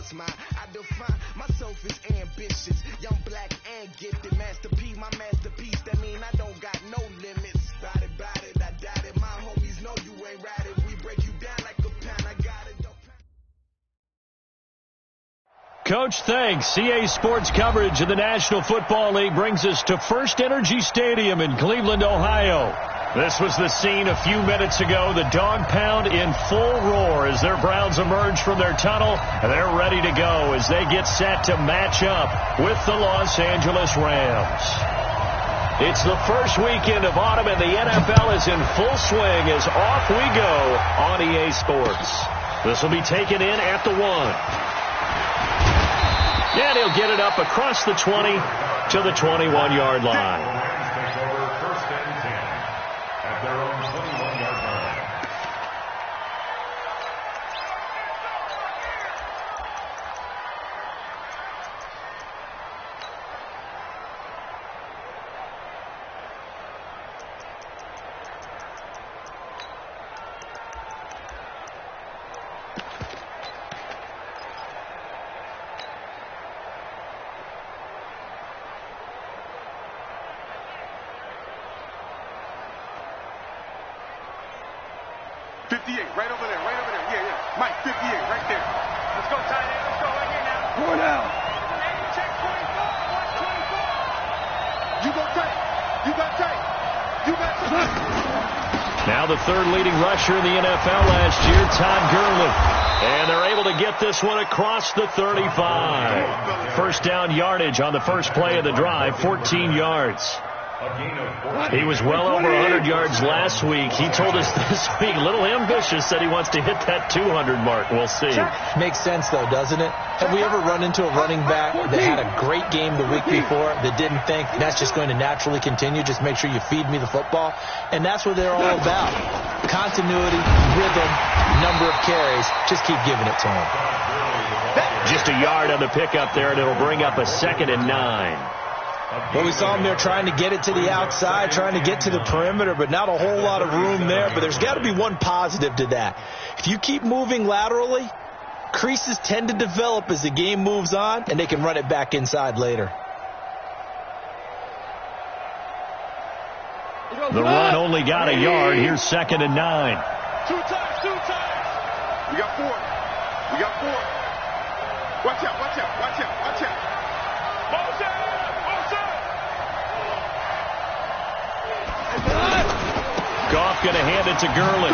what's mine. I define myself as ambitious, young, black, and gifted. Master P, my masterpiece. That mean I don't got no limits. Bout it, I doubt it. My homies know you ain't ratted. We break you down like a pound. I got it. Coach, thanks. CA Sports coverage of the National Football League brings us to First Energy Stadium in Cleveland, Ohio. This was the scene a few minutes ago. The dog pound in full roar as their Browns emerge from their tunnel. They're ready to go as they get set to match up with the Los Angeles Rams. It's the first weekend of autumn, and the NFL is in full swing as off we go on EA Sports. This will be taken in at the 1. And he'll get it up across the 20 to the 21-yard line. First and 10 at their own 21-yard line. Right over there. Yeah. Mike, 58, right there. Let's go, tight end. Let's go right here now. 4 down. Check 24. You go tight. You got tight. Now the third leading rusher in the NFL last year, Todd Gurley. And they're able to get this one across the 35. First down yardage on the first play of the drive, 14 yards. He was well over 100 yards last week. He told us this week, a little ambitious, said he wants to hit that 200 mark. We'll see. Makes sense, though, doesn't it? Have we ever run into a running back that had a great game the week before that didn't think that's just going to naturally continue? Just make sure you feed me the football. And that's what they're all about. Continuity, rhythm, number of carries. Just keep giving it to him. Just a yard on the pickup there, and it'll bring up a 2nd and 9. Well, we saw him there trying to get it to the outside, trying to get to the perimeter, but not a whole lot of room there. But there's got to be one positive to that. If you keep moving laterally, creases tend to develop as the game moves on, and they can run it back inside later. The run only got a yard. Here's 2nd and 9. Two times. We got 4. Watch out. Goff going to hand it to Gurley.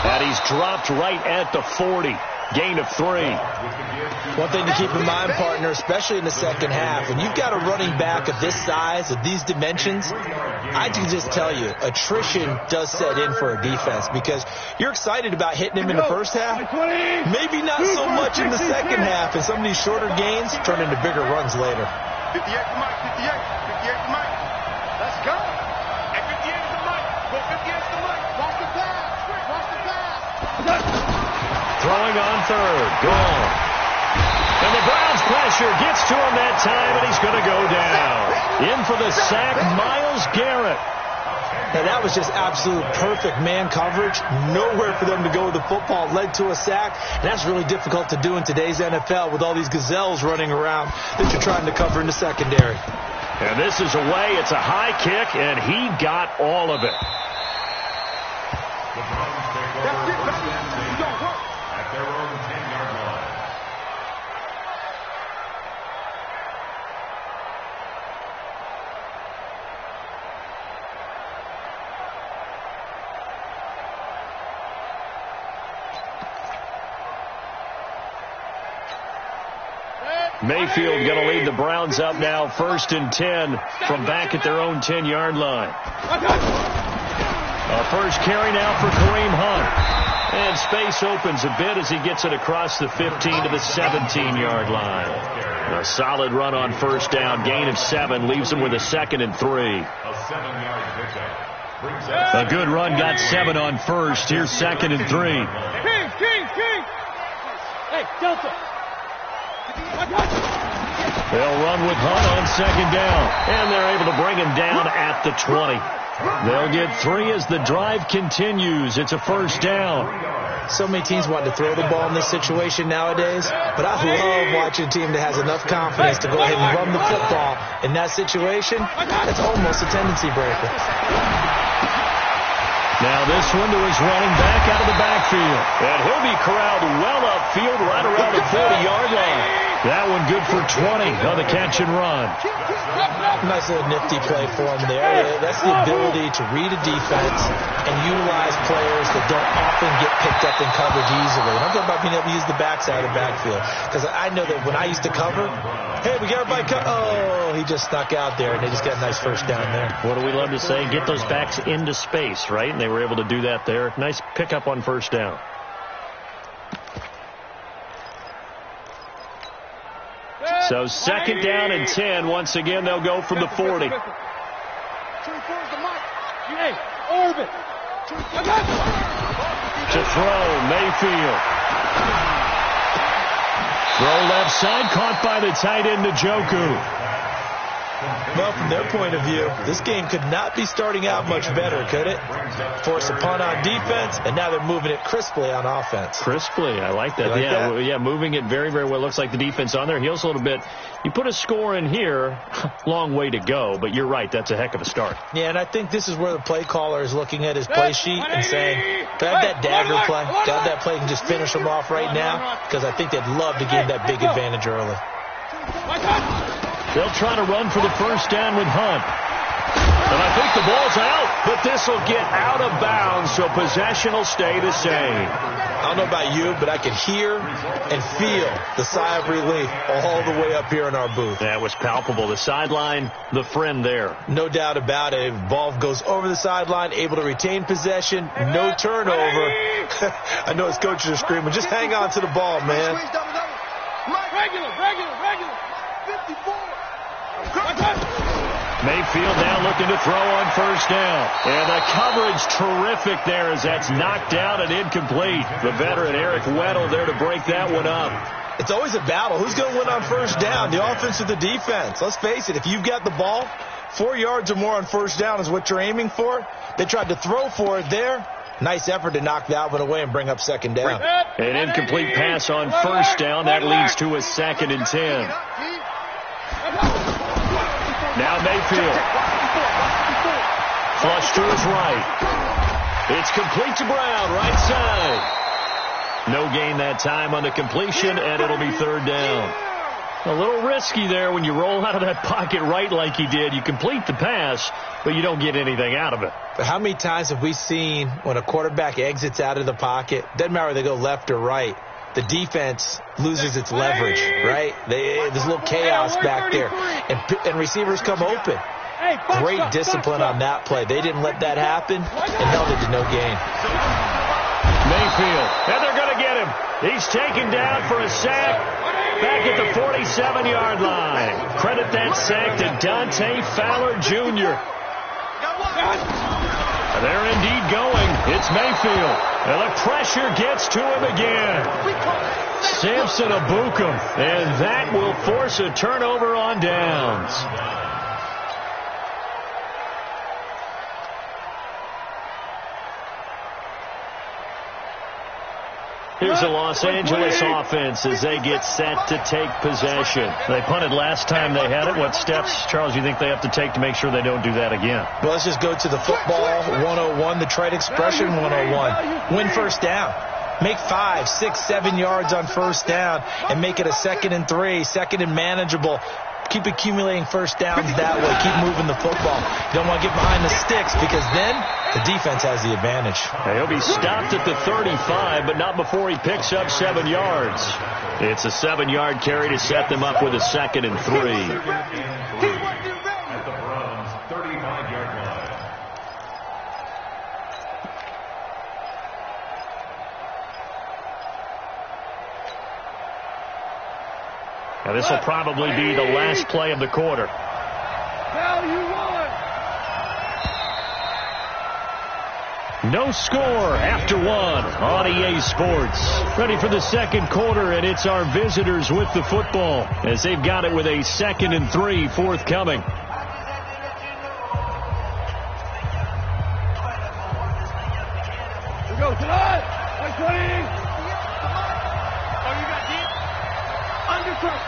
And he's dropped right at the 40. Gain of 3. One thing to keep in mind, partner, especially in the second half, when you've got a running back of this size, of these dimensions, I can just tell you, attrition does set in for a defense because you're excited about hitting him in the first half. Maybe not so much in the second half, and some of these shorter gains turn into bigger runs later. 58 to Mike. Let's go. And 58 to Mike. Go 58 to Mike. Watch the pass. Throwing on 3rd. Gone. And the Browns pressure gets to him that time, and he's going to go down. In for the sack, Myles Garrett. And that was just absolute perfect man coverage. Nowhere for them to go with the football. Led to a sack. And that's really difficult to do in today's NFL with all these gazelles running around that you're trying to cover in the secondary. And this is away. It's a high kick, and he got all of it. At their own 10-yard line. Mayfield going to lead the Browns up now, 1st and 10 from back at their own 10-yard line. A first carry now for Kareem Hunt. And space opens a bit as he gets it across the 15 to the 17-yard line. A solid run on first down. Gain of 7 leaves him with a 2nd and 3. A 7-yard pickup. A good run got 7 on first. Here's 2nd and 3. King. Hey, Delta. They'll run with Hunt on second down, and they're able to bring him down at the 20. They'll get 3 as the drive continues. It's a first down. So many teams want to throw the ball in this situation nowadays, but I love watching a team that has enough confidence to go ahead and run the football. In that situation, it's almost a tendency breaker. Now this one to his running back out of the backfield. And he'll be corralled well upfield right around the 40-yard line. That one good for 20 on the catch and run. Nice little nifty play for him there. That's the ability to read a defense and utilize players that don't often get picked up in coverage easily. And I'm talking about being able to use the backside of the backfield. Because I know that when I used to cover, hey, we got everybody oh, he just snuck out there, and they just got a nice first down there. What do we love to say? Get those backs into space, right? And they were able to do that there. Nice pickup on first down. So second down and 10. Once again, they'll go from the 40. To throw, Mayfield. Throw left side, caught by the tight end, Njoku. Well, from their point of view, this game could not be starting out much better, could it? Force a punt on defense, and now they're moving it crisply on offense. Crisply, I like that. Yeah, moving it very, very well. Looks like the defense on their heels a little bit. You put a score in here, long way to go, but you're right, that's a heck of a start. Yeah, and I think this is where the play caller is looking at his play sheet and saying, grab that dagger play, grab that play and just finish them off right now, because I think they'd love to gain that big advantage early. They'll try to run for the first down with Hunt. And I think the ball's out, but this will get out of bounds, so possession will stay the same. I don't know about you, but I can hear and feel the sigh of relief all the way up here in our booth. That was palpable. The sideline, the friend there. No doubt about it. Ball goes over the sideline, able to retain possession, no turnover. I know his coaches are screaming, just hang on to the ball, man. Regular. 54. Mayfield now looking to throw on first down. And the coverage terrific there as that's knocked out and incomplete. The veteran Eric Weddle there to break that one up. It's always a battle. Who's going to win on first down, the offense or the defense? Let's face it, if you've got the ball, 4 yards or more on first down is what you're aiming for. They tried to throw for it there. Nice effort to knock that one away and bring up second down. An incomplete pass on first down. That leads to a 2nd and 10. Now Mayfield. Flush to his right. It's complete to Brown, right side. No gain that time on the completion, and it'll be 3rd down. A little risky there when you roll out of that pocket right like he did. You complete the pass, but you don't get anything out of it. But how many times have we seen when a quarterback exits out of the pocket, doesn't matter whether they go left or right, the defense loses its leverage, right? There's a little chaos back there, and receivers come open. Great discipline on that play. They didn't let that happen and held it to no gain. Mayfield, and they're going to get him. He's taken down for a sack back at the 47-yard line. Credit that sack to Dante Fowler Jr. They're indeed going. It's Mayfield. And the pressure gets to him again. Samson Ebukam. And that will force a turnover on downs. Here's the Los Angeles offense as they get set to take possession. They punted last time they had it. What steps, Charles, you think they have to take to make sure they don't do that again? Well, let's just go to the football 101, the trade expression 101. Win first down. Make 5, 6, 7 yards on first down and make it a 2nd and 3, 2nd and manageable. Keep accumulating first downs that way. Keep moving the football. You don't want to get behind the sticks because then the defense has the advantage. He'll be stopped at the 35, but not before he picks up 7 yards. It's a 7-yard carry to set them up with a 2nd and 3. At the Browns' 35-yard line. Now this will probably be the last play of the quarter. No score after one on EA Sports. Ready for the second quarter, and it's our visitors with the football as they've got it with a 2nd and 3 forthcoming. We go tonight. 20. Oh, you got deep? Undercut.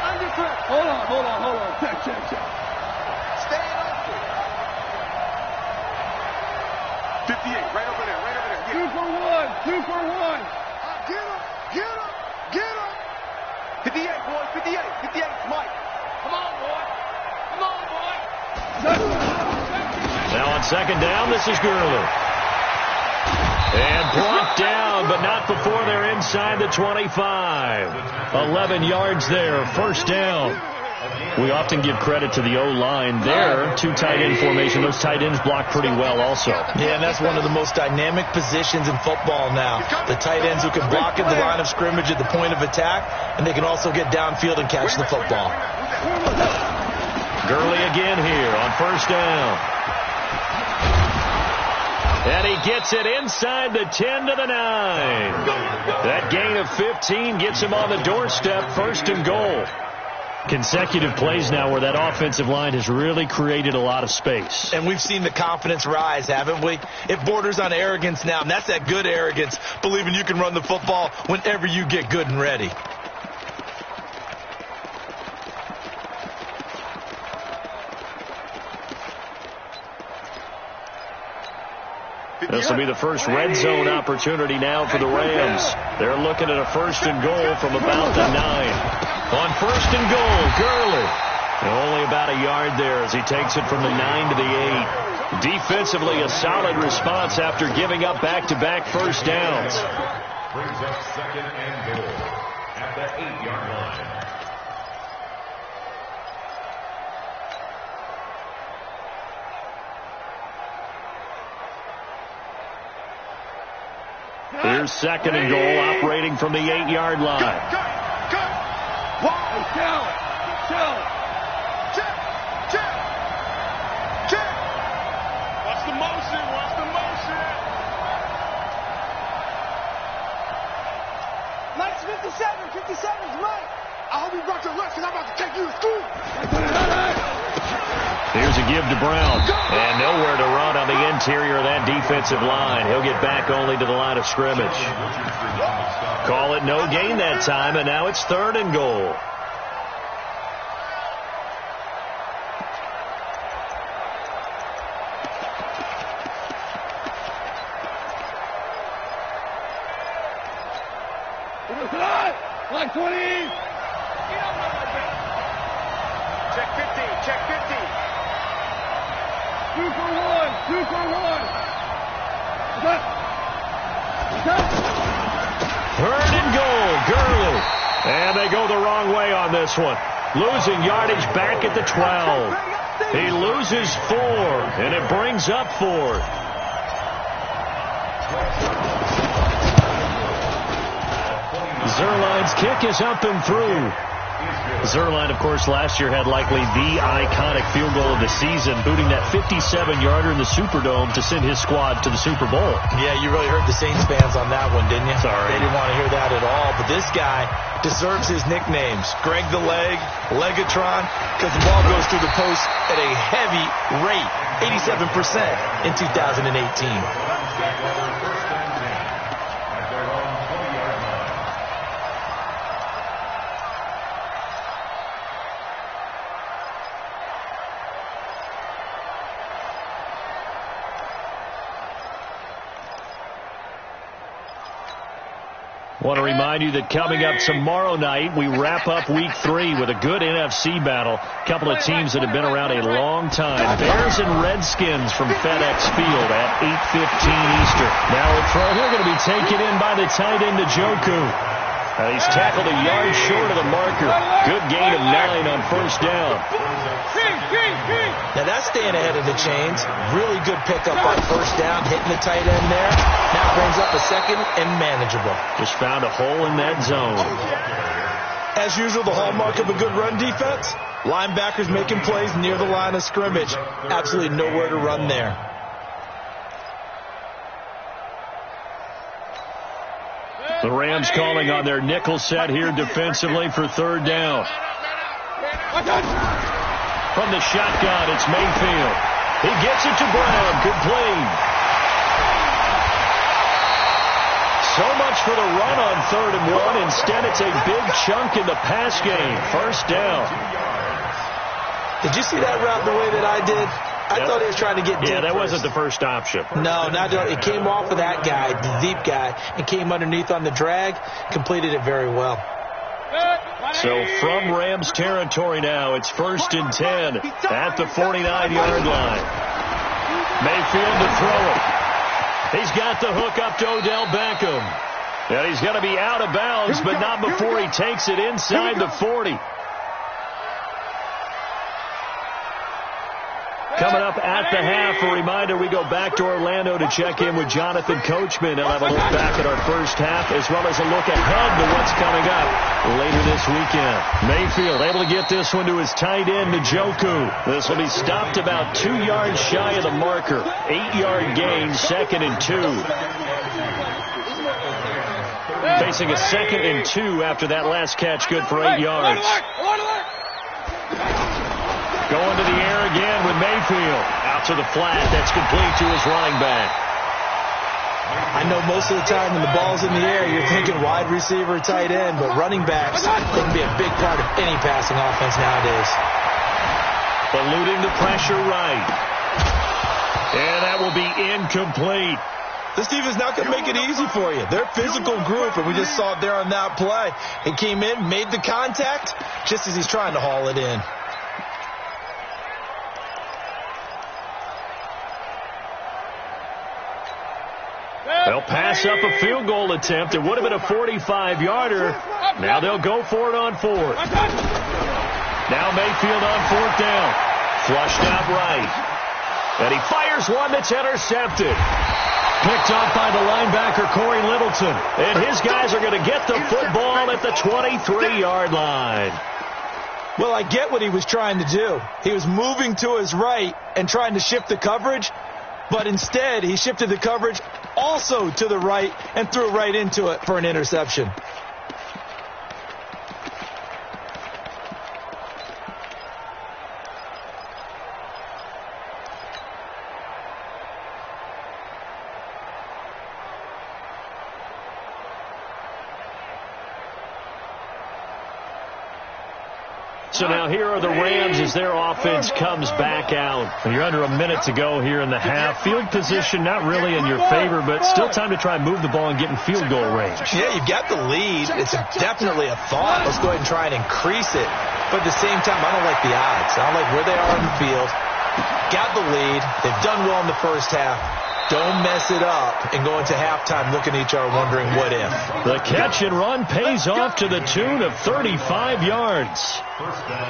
Hold on. Check. Stay open. 58, right over there. Yeah. 2 for 1. Get him. 58, boys, 58, Mike. Come on, boy. Now on second down, this is Gurley. And blocked down, but not before they're inside the 25. 11 yards there, first down. We often give credit to the O-line there. 2 tight end formation. Those tight ends block pretty well also. Yeah, and that's one of the most dynamic positions in football now. The tight ends who can block at the line of scrimmage at the point of attack, and they can also get downfield and catch the football. Gurley again here on first down. And he gets it inside the 10 to the 9. That gain of 15 gets him on the doorstep, 1st and goal. Consecutive plays now where that offensive line has really created a lot of space. And we've seen the confidence rise, haven't we? It borders on arrogance now, and that's that good arrogance, believing you can run the football whenever you get good and ready. This will be the first red zone opportunity now for the Rams. They're looking at a 1st and goal from about the 9. On 1st and goal, Gurley. Only about a yard there as he takes it from the 9 to the 8. Defensively, a solid response after giving up back-to-back first downs. Brings up 2nd and goal at the 8-yard line. Here's 2nd and goal, operating from the 8-yard line. Chill. Check. Watch the motion. Mike's 57's Mike. I hope you brought your lunch because I'm about to take you to school. Here's a give to Brown. And nowhere to run on the interior of that defensive line. He'll get back only to the line of scrimmage. Call it no gain that time, and now it's 3rd and goal. Like 20. Check 50. 2 for 1. 3rd and goal, Gurley. And they go the wrong way on this one. Losing yardage back at the 12. He loses 4, and it brings up 4th. Zuerlein's kick is up and through. Zuerlein, of course, last year had likely the iconic field goal of the season, booting that 57-yarder in the Superdome to send his squad to the Super Bowl. Yeah, you really heard the Saints fans on that one, didn't you? Sorry. They didn't want to hear that at all. But this guy deserves his nicknames. Greg the Leg, Legatron, because the ball goes through the post at a heavy rate, 87% in 2018. I want to remind you that coming up tomorrow night, we wrap up week 3 with a good NFC battle. A couple of teams that have been around a long time. Bears and Redskins from FedEx Field at 8:15 Eastern. Now a throw here going to be taken in by the tight end, Njoku. He's tackled a yard short of the marker. Good gain of 9 on first down. Now that's staying ahead of the chains. Really good pickup on first down, hitting the tight end there. Now brings up a second and manageable. Just found a hole in that zone. As usual, the hallmark of a good run defense, linebackers making plays near the line of scrimmage. Absolutely nowhere to run there. The Rams calling on their nickel set here defensively for third down. From the shotgun, it's Mayfield. He gets it to Brown, complete. So much for the run on 3rd and 1. Instead, it's a big chunk in the pass game. First down. Did you see that route the way that I did? I thought he was trying to get deep. Yeah, that first. wasn't the first option. No, it came off of that guy, the deep guy, and came underneath on the drag, completed it very well. So from Rams territory now, it's 1st and 10 at the 49-yard line. Mayfield to throw it. He's got the hook up to Odell Beckham. And he's going to be out of bounds, but not before he takes it inside the 40. Coming up at the half, a reminder, we go back to Orlando to check in with Jonathan Coachman and have a look back at our first half, as well as a look ahead to what's coming up later this weekend. Mayfield able to get this one to his tight end, Njoku. This will be stopped about 2 yards shy of the marker. 8-yard gain, 2nd and 2. Facing a 2nd and 2 after that last catch, good for 8 yards. Going to the air again with Mayfield. Out to the flat. That's complete to his running back. I know most of the time when the ball's in the air, you're thinking wide receiver, tight end, but running backs can be a big part of any passing offense nowadays. Eluding the pressure right. And that will be incomplete. This defense not going to make it easy for you. They're a physical group, and we just saw it there on that play. He came in, made the contact, just as he's trying to haul it in. They'll pass up a field goal attempt. It would have been a 45-yarder. Now they'll go for it on 4th. Now Mayfield on 4th down. Flushed out right. And he fires one that's intercepted. Picked off by the linebacker, Corey Littleton. And his guys are going to get the football at the 23-yard line. Well, I get what he was trying to do. He was moving to his right and trying to shift the coverage, but instead he shifted the coverage also to the right and threw right into it for an interception. So now here are the Rams as their offense comes back out. You're under a minute to go here in the half. Field position not really in your favor, but still time to try and move the ball and get in field goal range. Yeah, you've got the lead. It's definitely a thought. Let's go ahead and try and increase it. But at the same time, I don't like the odds. I don't like where they are on the field. Got the lead. They've done well in the first half. Don't mess it up and go into halftime looking at each other wondering what if. The catch and run pays off to the tune of 35 yards.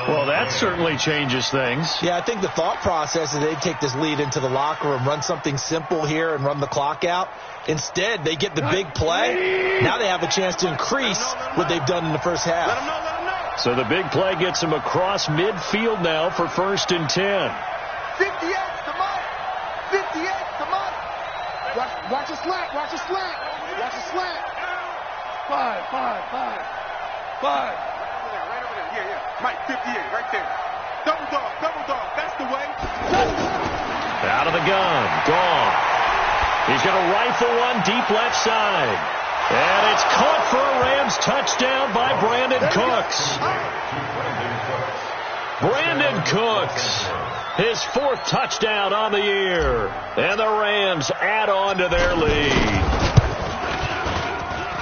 Well, that certainly changes things. Yeah, I think the thought process is they take this lead into the locker room, run something simple here and run the clock out. Instead, they get the big play. Now they have a chance to increase what they've done in the first half. So the big play gets them across midfield now for 1st and 10. 58, come on. 58, come on. Watch a slant, watch a slant. Watch a slant. 5. Right over there. Yeah. Mike, 58, right there. Double dog. That's the way. Out of the gun. Gone. He's going to rifle one deep left side. And it's caught for a Rams touchdown by Brandon Cooks. Brandon Cooks. His 4th touchdown on the year. And the Rams add on to their lead.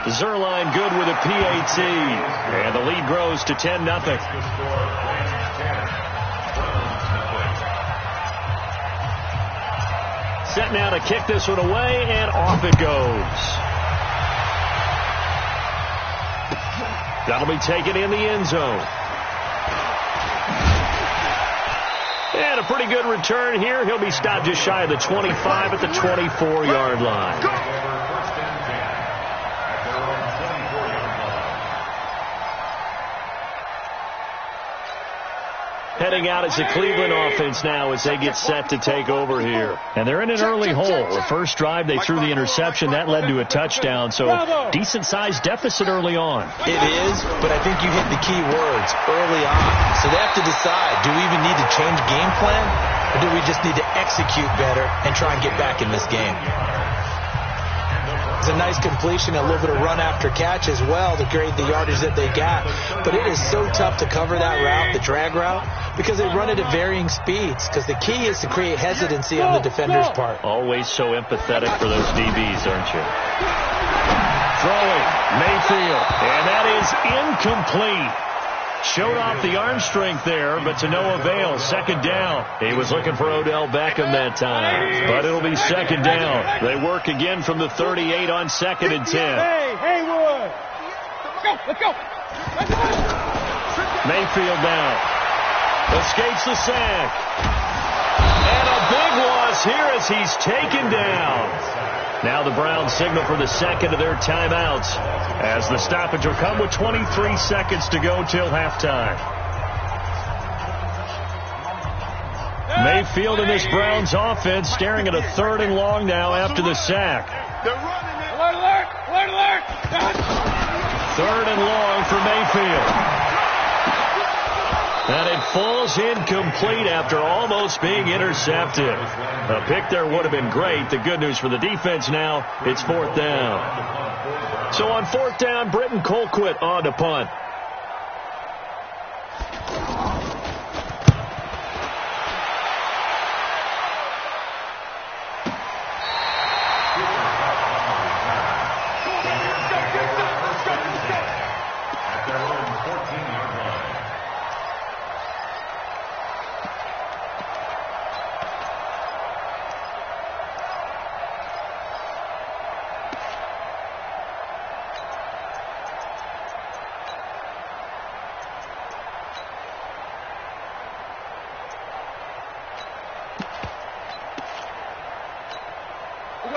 Zerline good with a PAT. And the lead grows to 10-0. Set now to kick this one away, and off it goes. That'll be taken in the end zone. And a pretty good return here. He'll be stopped just shy of the 25 at the 24-yard line. heading out as the Cleveland offense now as they get set to take over here. And they're in an early hole. The first drive, they threw the interception. That led to a touchdown, so decent-sized deficit early on. It is, but I think you hit the key words early on. So they have to decide, do we even need to change game plan, or do we just need to execute better and try and get back in this game? It's a nice completion, a little bit of run after catch as well to create the yardage that they got. But it is so tough to cover that route, the drag route, because they run it at varying speeds. Because the key is to create hesitancy on the defender's part. Always so empathetic for those DBs, aren't you? Throwing, Mayfield, and that is incomplete. Showed off the arm strength there, but to no avail. Second down. He was looking for Odell Beckham that time, but it'll be second down. They work again from the 38 on 2nd and 10. Hey, Haywood. Let's go. Mayfield now. Escapes the sack. And a big loss here as he's taken down. Now the Browns signal for the second of their timeouts as the stoppage will come with 23 seconds to go till halftime. Mayfield and this Browns offense staring at a 3rd and long now after the sack. They're running it. Alert. 3rd and long for Mayfield. And it falls incomplete after almost being intercepted. A pick there would have been great. The good news for the defense now, it's 4th down. So on 4th down, Britton Colquitt on to punt.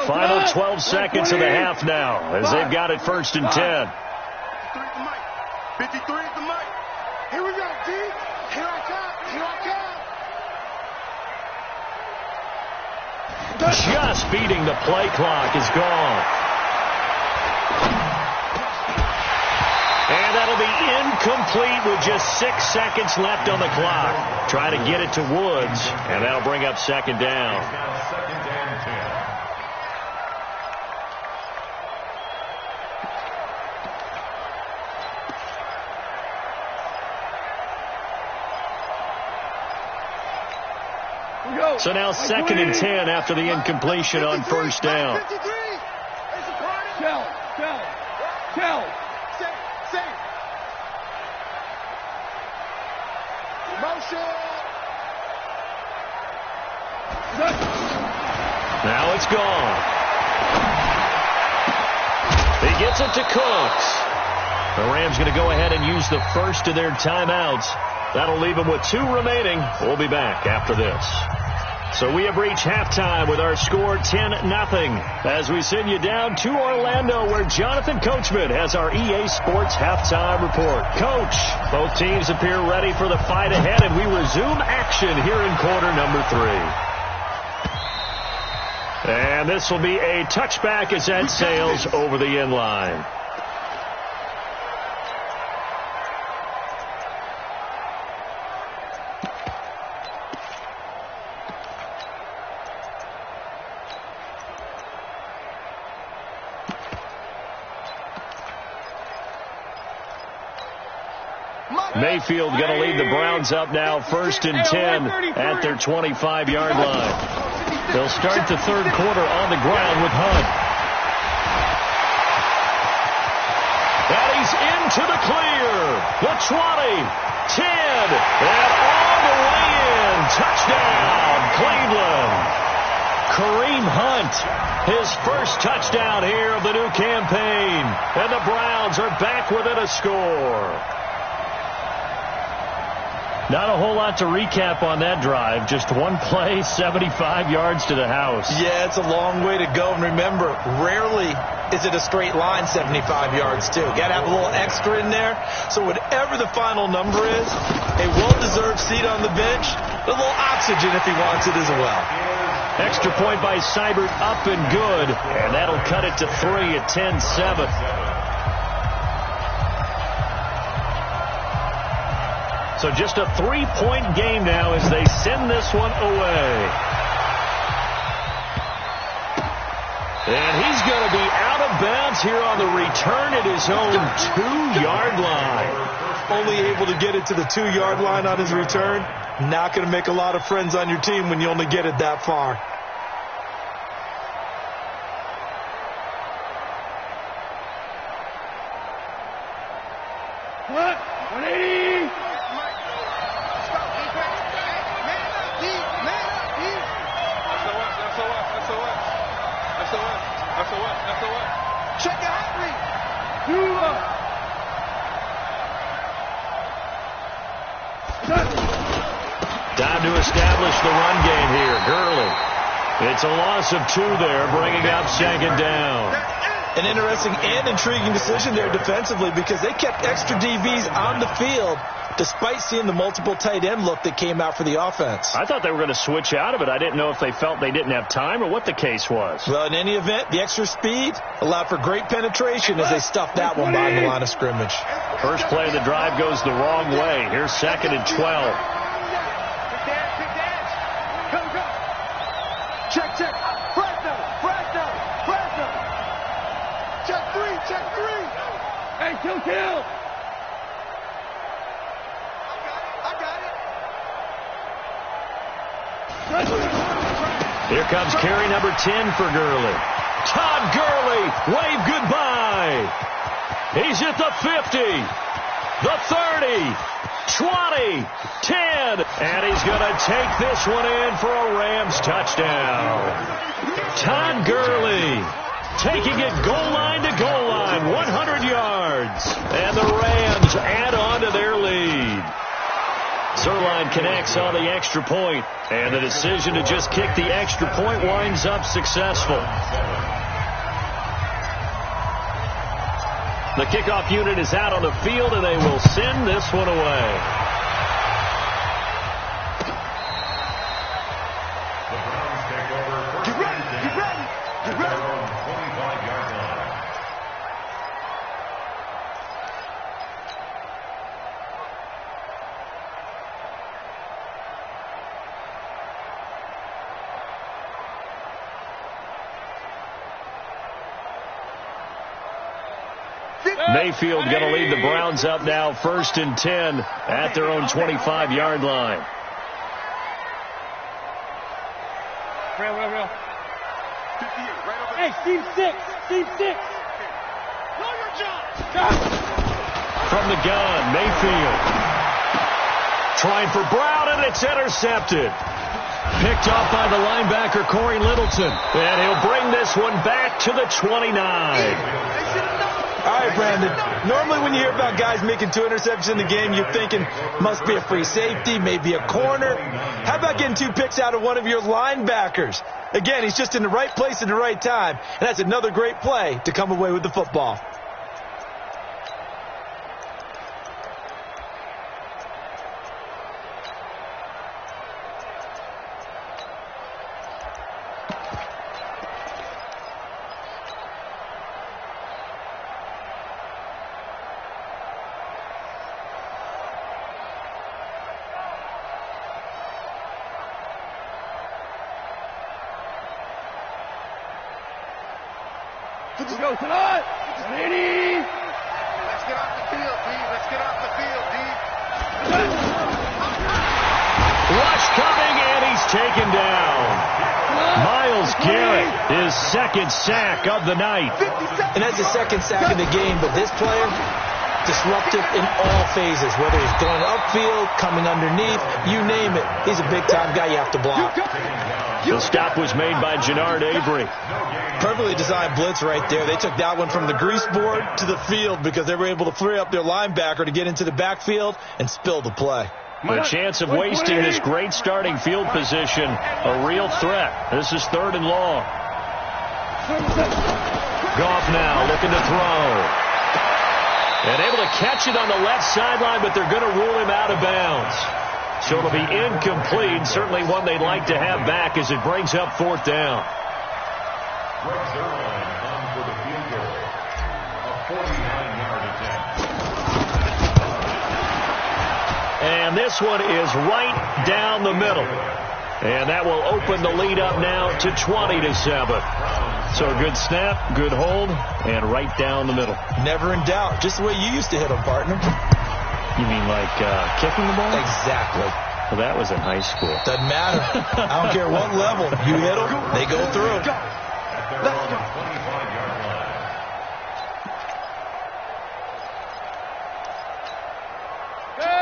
Final 12 seconds of the half now as they've got it 1st and 10. 53 at the mic. Here we go, D. Here I come. Just beating the play clock is gone. And that'll be incomplete with just 6 seconds left on the clock. Try to get it to Woods, and that'll bring up 2nd down. So now 2nd and 10 after the incompletion on 1st down. Tell. Motion. Now it's gone. He gets it to Cooks. The Rams going to go ahead and use the first of their timeouts. That'll leave them with 2 remaining. We'll be back after this. So we have reached halftime with our score 10-0 as we send you down to Orlando where Jonathan Coachman has our EA Sports halftime report. Coach, both teams appear ready for the fight ahead, and we resume action here in quarter number 3. And this will be a touchback as that sails over the end line. Mayfield going to lead the Browns up now 1st and 10 at their 25-yard line. They'll start the 3rd quarter on the ground with Hunt. And he's into the clear. The 20, 10, and all the way in. Touchdown, Cleveland. Kareem Hunt, his first touchdown here of the new campaign. And the Browns are back within a score. Not a whole lot to recap on that drive. Just one play, 75 yards to the house. Yeah, it's a long way to go. And remember, rarely is it a straight line 75 yards, too. Got to have a little extra in there. So whatever the final number is, a well-deserved seat on the bench, a little oxygen if he wants it as well. Extra point by Seibert, up and good. And that'll cut it to 3 at 10-7. So just a 3-point game now as they send this one away. And he's going to be out of bounds here on the return at his own 2-yard line. Only able to get it to the 2-yard line on his return. Not going to make a lot of friends on your team when you only get it that far. What? 180! Check your heart rate. Time to establish the run game here. Gurley. It's a loss of 2 there, bringing up 2nd down. An interesting and intriguing decision there defensively because they kept extra DBs on the field despite seeing the multiple tight end look that came out for the offense. I thought they were going to switch out of it. I didn't know if they felt they didn't have time or what the case was. Well, in any event, the extra speed allowed for great penetration as they stuffed that one by the line of scrimmage. First play of the drive goes the wrong way. Here's 2nd and 12. Check. Fresno. Check 3. Hey, kill. Here comes carry number 10 for Gurley. Todd Gurley, wave goodbye. He's at the 50, the 30, 20, 10, and he's going to take this one in for a Rams touchdown. Todd Gurley taking it goal line to goal line, 100 yards, and the Rams add on to their lead. Zuerlein connects on the extra point, and the decision to just kick the extra point winds up successful. The kickoff unit is out on the field, and they will send this one away. The Browns take over. Get ready. 25-yard line. Mayfield going to lead the Browns up now 1st and 10 at their own 25-yard line. Real. Hey, Steve 6. From the gun, Mayfield. Trying for Brown, and it's intercepted. Picked off by the linebacker, Corey Littleton. And he'll bring this one back to the 29. All right, Brandon. Normally when you hear about guys making 2 interceptions in the game, you're thinking must be a free safety, maybe a corner. How about getting 2 picks out of one of your linebackers? Again, he's just in the right place at the right time, and that's another great play to come away with the football. Let's go tonight. 180. Let's get off the field, D. Rush coming, and he's taken down. Myles Garrett, his 2nd sack of the night. And that's his 2nd sack of the game, but this player, disruptive in all phases, whether he's going upfield, coming underneath, you name it. He's a big-time guy you have to block. The stop was made by Jannard Avery. Perfectly designed blitz right there. They took that one from the grease board to the field because they were able to free up their linebacker to get into the backfield and spill the play. The chance of wasting this great starting field position, a real threat. This is 3rd and long. Goff now looking to throw. And able to catch it on the left sideline, but they're going to rule him out of bounds. So it'll be incomplete, certainly one they'd like to have back as it brings up 4th down. Greg Zuerlein on for the field goal. A 49-yard attempt. And this one is right down the middle. And that will open the lead up now to 20-7. So a good snap, good hold, and right down the middle. Never in doubt. Just the way you used to hit them, partner. You mean like kicking the ball? Exactly. Well, that was in high school. Doesn't matter. I don't care what level. You hit them, they go through. Let's go. 25-yard line.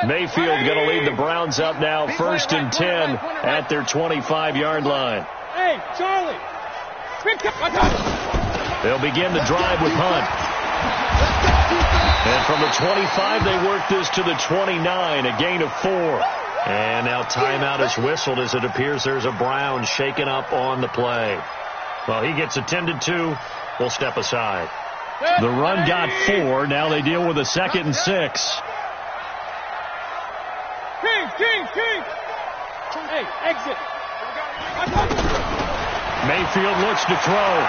Mayfield going to lead the Browns up now, 1st and 10 at their 25-yard line. Hey, Charlie. They'll begin the drive with Hunt. And from the 25, they work this to the 29, a gain of 4. And now timeout is whistled as it appears there's a Brown shaken up on the play. Well, he gets attended to. We'll step aside. The run got 4. Now they deal with a 2nd and 6. King. Hey, exit. Mayfield looks to throw.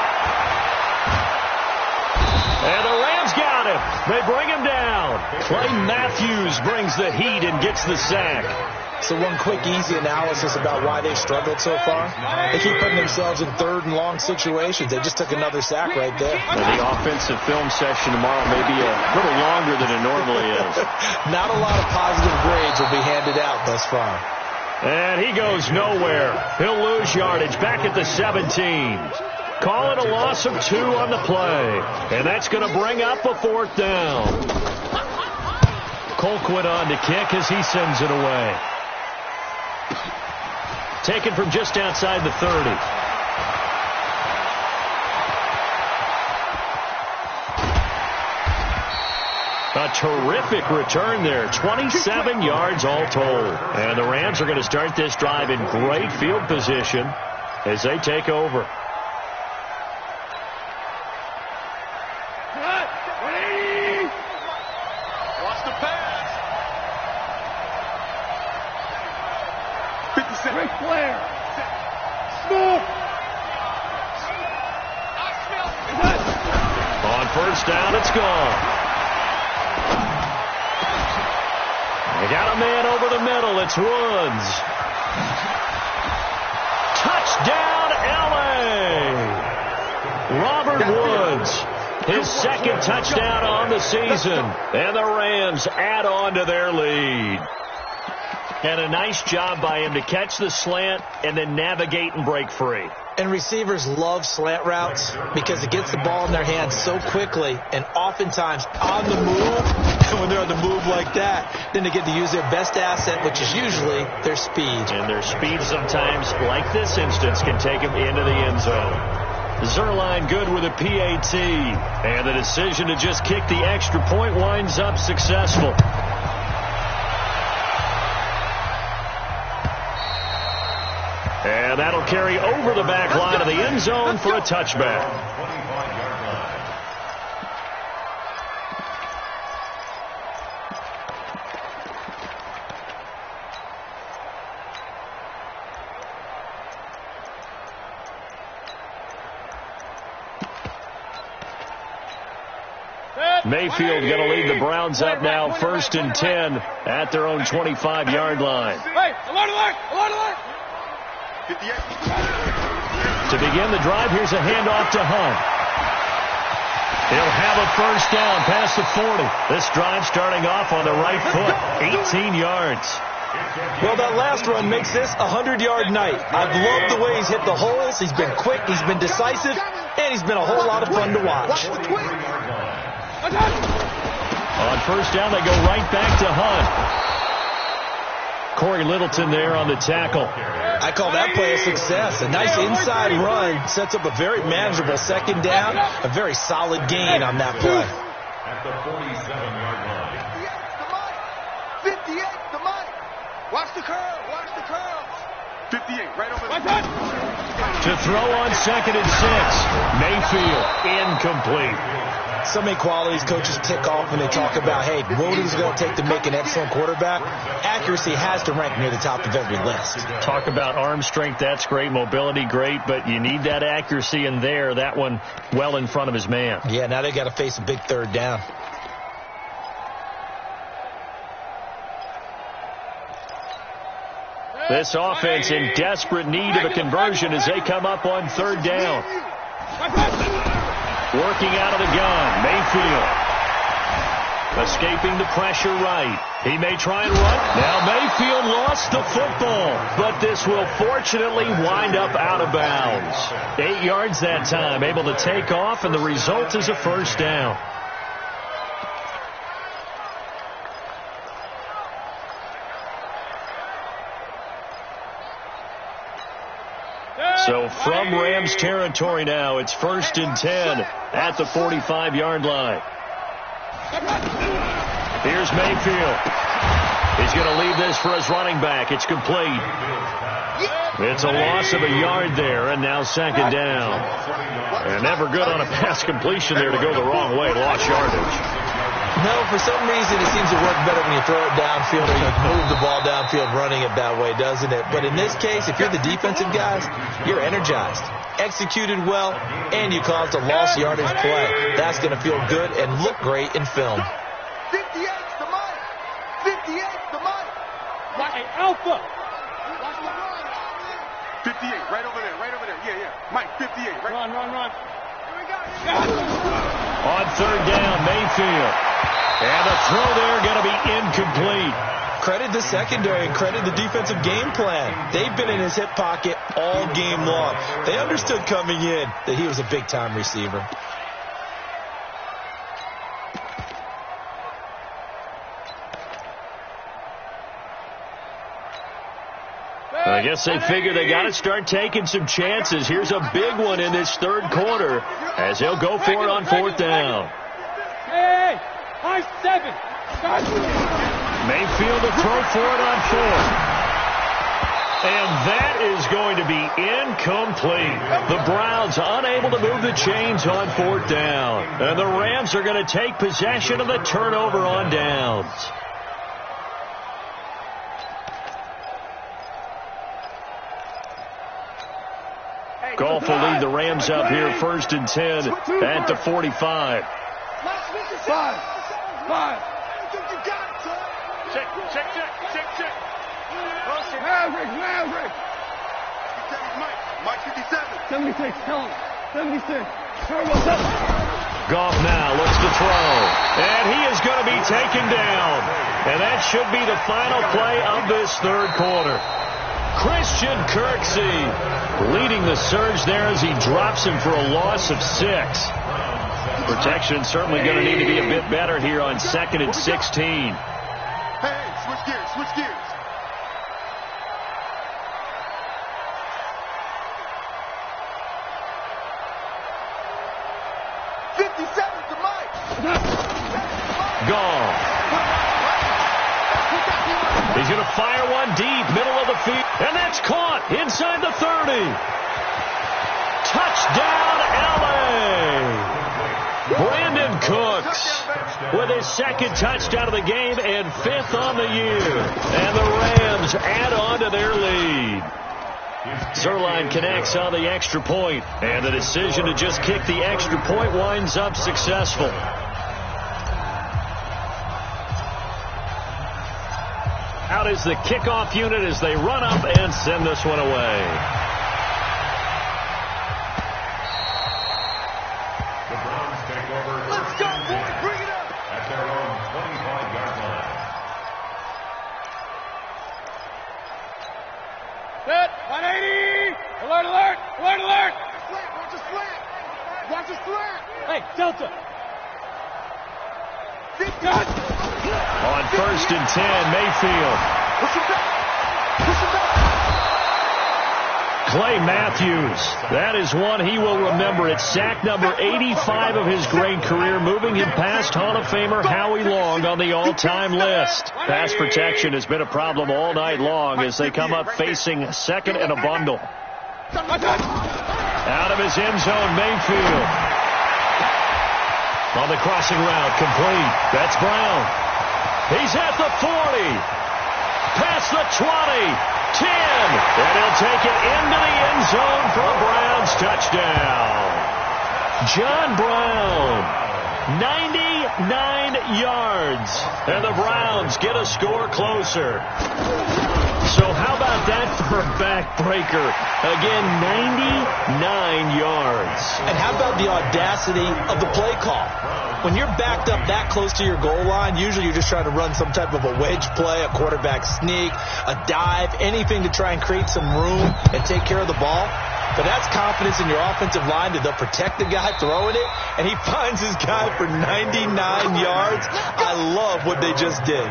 And the Rams got him. They bring him down. Clay Matthews brings the heat and gets the sack. So one quick, easy analysis about why they've struggled so far. They keep putting themselves in 3rd and long situations. They just took another sack right there. And the offensive film session tomorrow may be a little longer than it normally is. Not a lot of positive grades will be handed out thus far. And he goes nowhere. He'll lose yardage back at the 17. Call it a loss of 2 on the play. And that's going to bring up a 4th down. Colquitt on to kick as he sends it away. Taken from just outside the 30. A terrific return there. 27 yards all told. And the Rams are going to start this drive in great field position as they take over. Watch the pass. 57. Great Flair. Smooth. On 1st down, it's gone. They got a man over the middle. It's Woods. Touchdown, L.A. Robert Woods, his 2nd touchdown on the season. And the Rams add on to their lead. And a nice job by him to catch the slant and then navigate and break free. And receivers love slant routes because it gets the ball in their hands so quickly and oftentimes on the move. When they're on the move like that, then they get to use their best asset, which is usually their speed. And their speed sometimes, like this instance, can take them into the end zone. Zuerlein good with a PAT. And the decision to just kick the extra point winds up successful. And that'll carry over the back line of the end zone for a touchback. Mayfield going to lead the Browns up now, 1st and 10 at their own 25-yard line. Hey, alert! 58. To begin the drive, here's a handoff to Hunt. He'll have a 1st down past the 40. This drive starting off on the right foot, 18 yards. Well, that last run makes this a 100-yard night. I've loved the way he's hit the holes. He's been quick, he's been decisive, and he's been a whole lot of fun to watch. On 1st down, they go right back to Hunt. Corey Littleton there on the tackle. I call that play a success. A nice inside run sets up a very manageable 2nd down. A very solid gain on that play. At the 47-yard line. 58, the money. Watch the curl. Watch the curl. 58, right over there. To throw on 2nd and 6. Mayfield, incomplete. So many qualities coaches tick off when they talk about, hey, what is it going to take to make an excellent quarterback? Accuracy has to rank near the top of every list. Talk about arm strength, that's great. Mobility, great. But you need that accuracy in there. That one well in front of his man. Yeah, now they got to face a big 3rd down. This offense in desperate need of a conversion as they come up on 3rd down. Working out of the gun, Mayfield. Escaping the pressure right. He may try and run. Now Mayfield lost the football, but this will fortunately wind up out of bounds. 8 yards that time, able to take off, and the result is a 1st down. So from Rams territory now, it's 1st and 10 at the 45-yard line. Here's Mayfield. He's going to leave this for his running back. It's complete. It's a loss of a yard there, and now 2nd down. And never good on a pass completion there to go the wrong way. Lost yardage. No, for some reason it seems to work better when you throw it downfield or you move the ball downfield running it that way, doesn't it? But in this case, if you're the defensive guys, you're energized, executed well, and you caused a lost yardage play. That's going to feel good and look great in film. 58's the Mike. 58's the Mike. Right, Alpha. 58, right over there, right over there. Yeah. Mike, 58, right? Run. Here we go. On 3rd down, Mayfield. And the throw there going to be incomplete. Credit the secondary and credit the defensive game plan. They've been in his hip pocket all game long. They understood coming in that he was a big-time receiver. I guess they figure they got to start taking some chances. Here's a big one in this 3rd quarter as they'll go for it on 4th down. Hey, high 7. Mayfield to throw for it on 4th. And that is going to be incomplete. The Browns unable to move the chains on 4th down. And the Rams are going to take possession of the turnover on downs. Goff will lead the Rams up here 1st and 10 at the 45. 5. Check. Maverick. Mike 57. 76, tell him. 76. Goff now looks to throw. And he is going to be taken down. And that should be the final play of this 3rd quarter. Christian Kirksey leading the surge there as he drops him for a loss of 6. Protection certainly going to need to be a bit better here on 2nd and 16. Hey, switch gears. 57 to Mike. Gone. He's going to fire one deep, middle of the field, and that's caught inside the 30. Touchdown, LA! Brandon Cooks with his 2nd touchdown of the game and 5th on the year. And the Rams add on to their lead. Zuerlein connects on the extra point, and the decision to just kick the extra point winds up successful. Out is the kickoff unit as they run up and send this one away. The Browns take over. Let's go, boy. Bring it up. At their own 25-yard line. Set. 180. Alert. Watch the slant. Hey, Delta. On 1st and 10, Mayfield. Clay Matthews. That is one he will remember. It's sack number 85 of his great career, moving him past Hall of Famer Howie Long on the all-time list. Pass protection has been a problem all night long as they come up facing second and a bundle. Out of his end zone, Mayfield. On the crossing route, complete. That's Brown. He's at the 40. Past the 20. 10. And he'll take it into the end zone for a Browns touchdown. John Brown. 99 yards. And the Browns get a score closer. So how about that for a backbreaker? Again, 99 yards. And how about the audacity of the play call? When you're backed up that close to your goal line, usually you're just trying to run some type of a wedge play, a quarterback sneak, a dive, anything to try and create some room and take care of the ball. But that's confidence in your offensive line that they'll protect the guy throwing it, and he finds his guy for 99 yards. I love what they just did.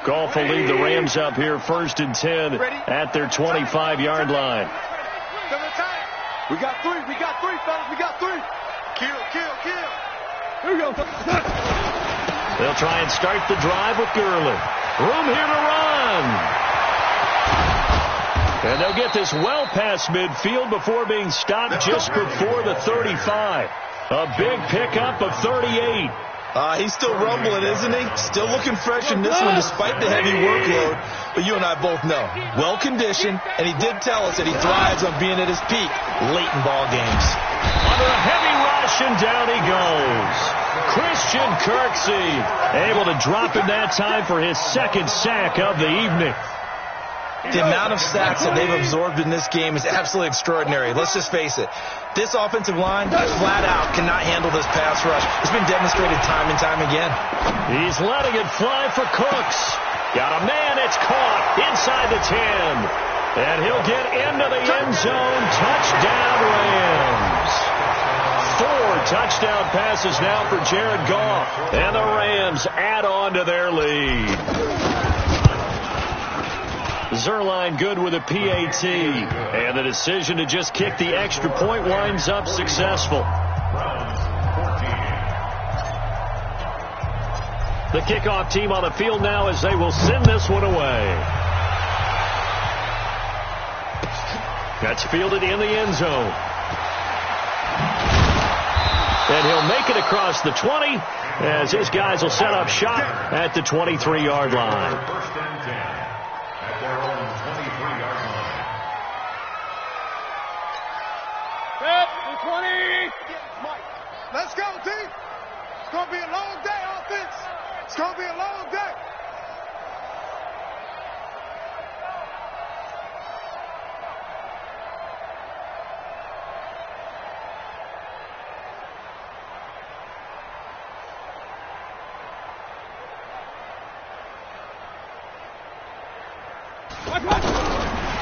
Goff will lead the Rams up here 1st and 10 at their 25-yard line. We got three, fellas. We got three. Kill. Here we go. They'll try and start the drive with Gurley. Room here to run. And they'll get this well past midfield before being stopped just before the 35. A big pickup of 38. He's still rumbling, isn't he? Still looking fresh in this one despite the heavy workload. But you and I both know, well-conditioned, and he did tell us that he thrives on being at his peak late in ball games. Under a heavy rush, and down he goes. Christian Kirksey able to drop in that time for his second sack of the evening. The amount of sacks that they've absorbed in this game is absolutely extraordinary. Let's just face it. This offensive line, flat out, cannot handle this pass rush. It's been demonstrated time and time again. He's letting it fly for Cooks. Got a man, it's caught inside the 10. And he'll get into the end zone. Touchdown, Rams. 4 touchdown passes now for Jared Goff. And the Rams add on to their lead. Zuerlein good with a PAT. And the decision to just kick the extra point winds up successful. The kickoff team on the field now as they will send this one away. That's fielded in the end zone. And he'll make it across the 20 as his guys will set up shop at the 23-yard line. First and 10 at their own 23-yard line. Set, the 20. Mike, let's go, team. It's going to be a long day, offense. It's going to be a long day.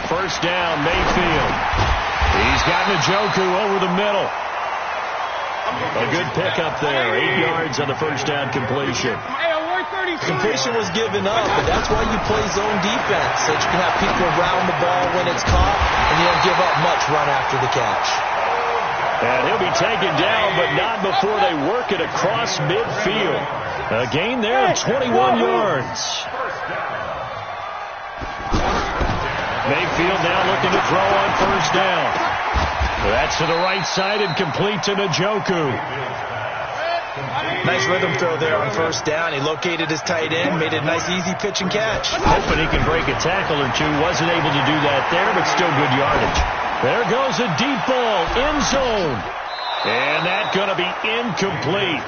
First down, Mayfield. He's got Njoku over the middle. A good pickup there. 8 yards on the first down completion. Completion was given up, but that's why you play zone defense, so that you can have people around the ball when it's caught, and you don't give up much run after the catch. And he'll be taken down, but not before they work it across midfield. A gain there of 21 yards. Mayfield now looking to throw on first down. That's to the right side and complete to Njoku. Nice rhythm throw there on first down. He located his tight end, made a nice easy pitch and catch. Hoping he can break a tackle or two. Wasn't able to do that there, but still good yardage. There goes a deep ball, end zone. And that's going to be incomplete.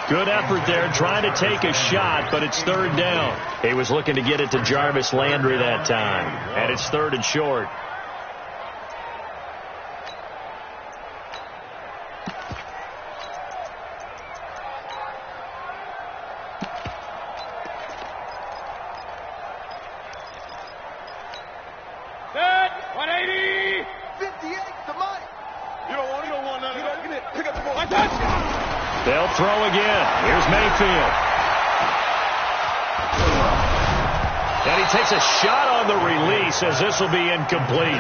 Good effort there, trying to take a shot, but it's third down. He was looking to get it to Jarvis Landry that time, and it's third and short. Set, 180. 58 to Mike. You don't want none of that. Get it. Pick up the ball. They'll throw again. Here's Mayfield. And he takes a shot on the release as this will be incomplete.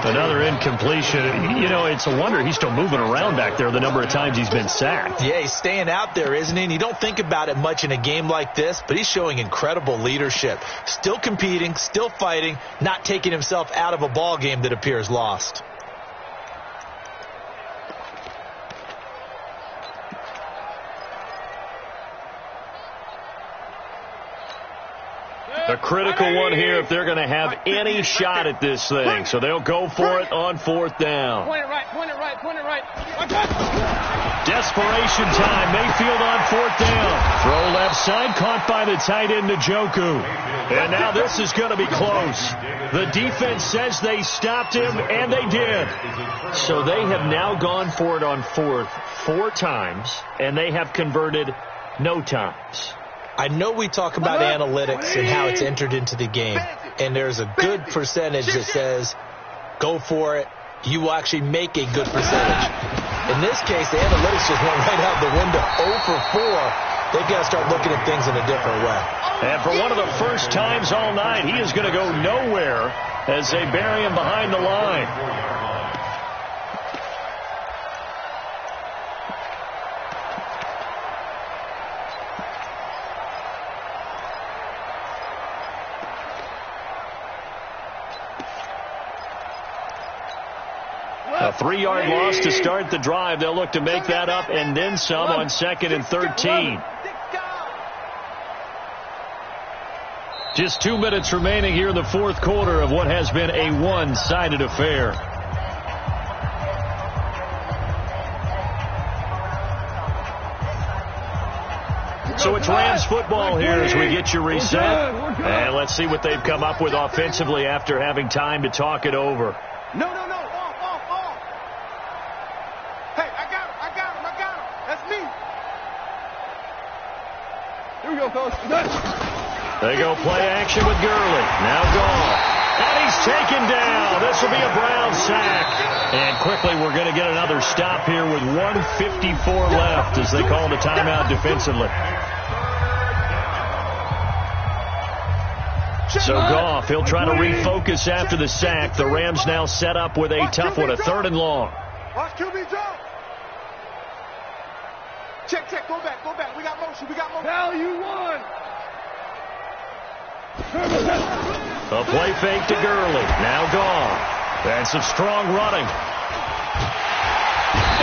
Another incompletion. You know, it's a wonder he's still moving around back there the number of times he's been sacked. Yeah, he's staying out there, isn't he? And you don't think about it much in a game like this, but he's showing incredible leadership. Still competing, still fighting, not taking himself out of a ball game that appears lost. A critical one here if they're going to have any shot at this thing. So they'll go for it on fourth down. Point it right, point it right, point it right. Desperation time. Mayfield on fourth down. Throw left side, caught by the tight end, Njoku. And now this is going to be close. The defense says they stopped him, and they did. So they have now gone for it on fourth 4 times, and they have converted no times. I know we talk about analytics and how it's entered into the game, and there's a good percentage that says go for it. You will actually make a good percentage. In this case, the analytics just went right out the window. 0 for 4. They've got to start looking at things in a different way. And for one of the first times all night, he is going to go nowhere as they bury him behind the line. A 3-yard loss to start the drive. They'll look to make that up and then some on 2nd and 13. Just 2 minutes remaining here in the fourth quarter of what has been a one-sided affair. So it's Rams football here as we get you reset. And let's see what they've come up with offensively after having time to talk it over. No. Off. Hey, I got him. That's me. Here we go, coach. They go play action with Gurley. Now gone. And he's taken down. This will be a Brown sack. And quickly we're going to get another stop here with 1:54 left as they call the timeout defensively. So Goff, he'll try to refocus after the sack. The Rams now set up with a tough one, a 3rd and long. Watch QB drop. Check. Go back. We got motion. Value 1. A play fake to Gurley. Now gone. And some strong running.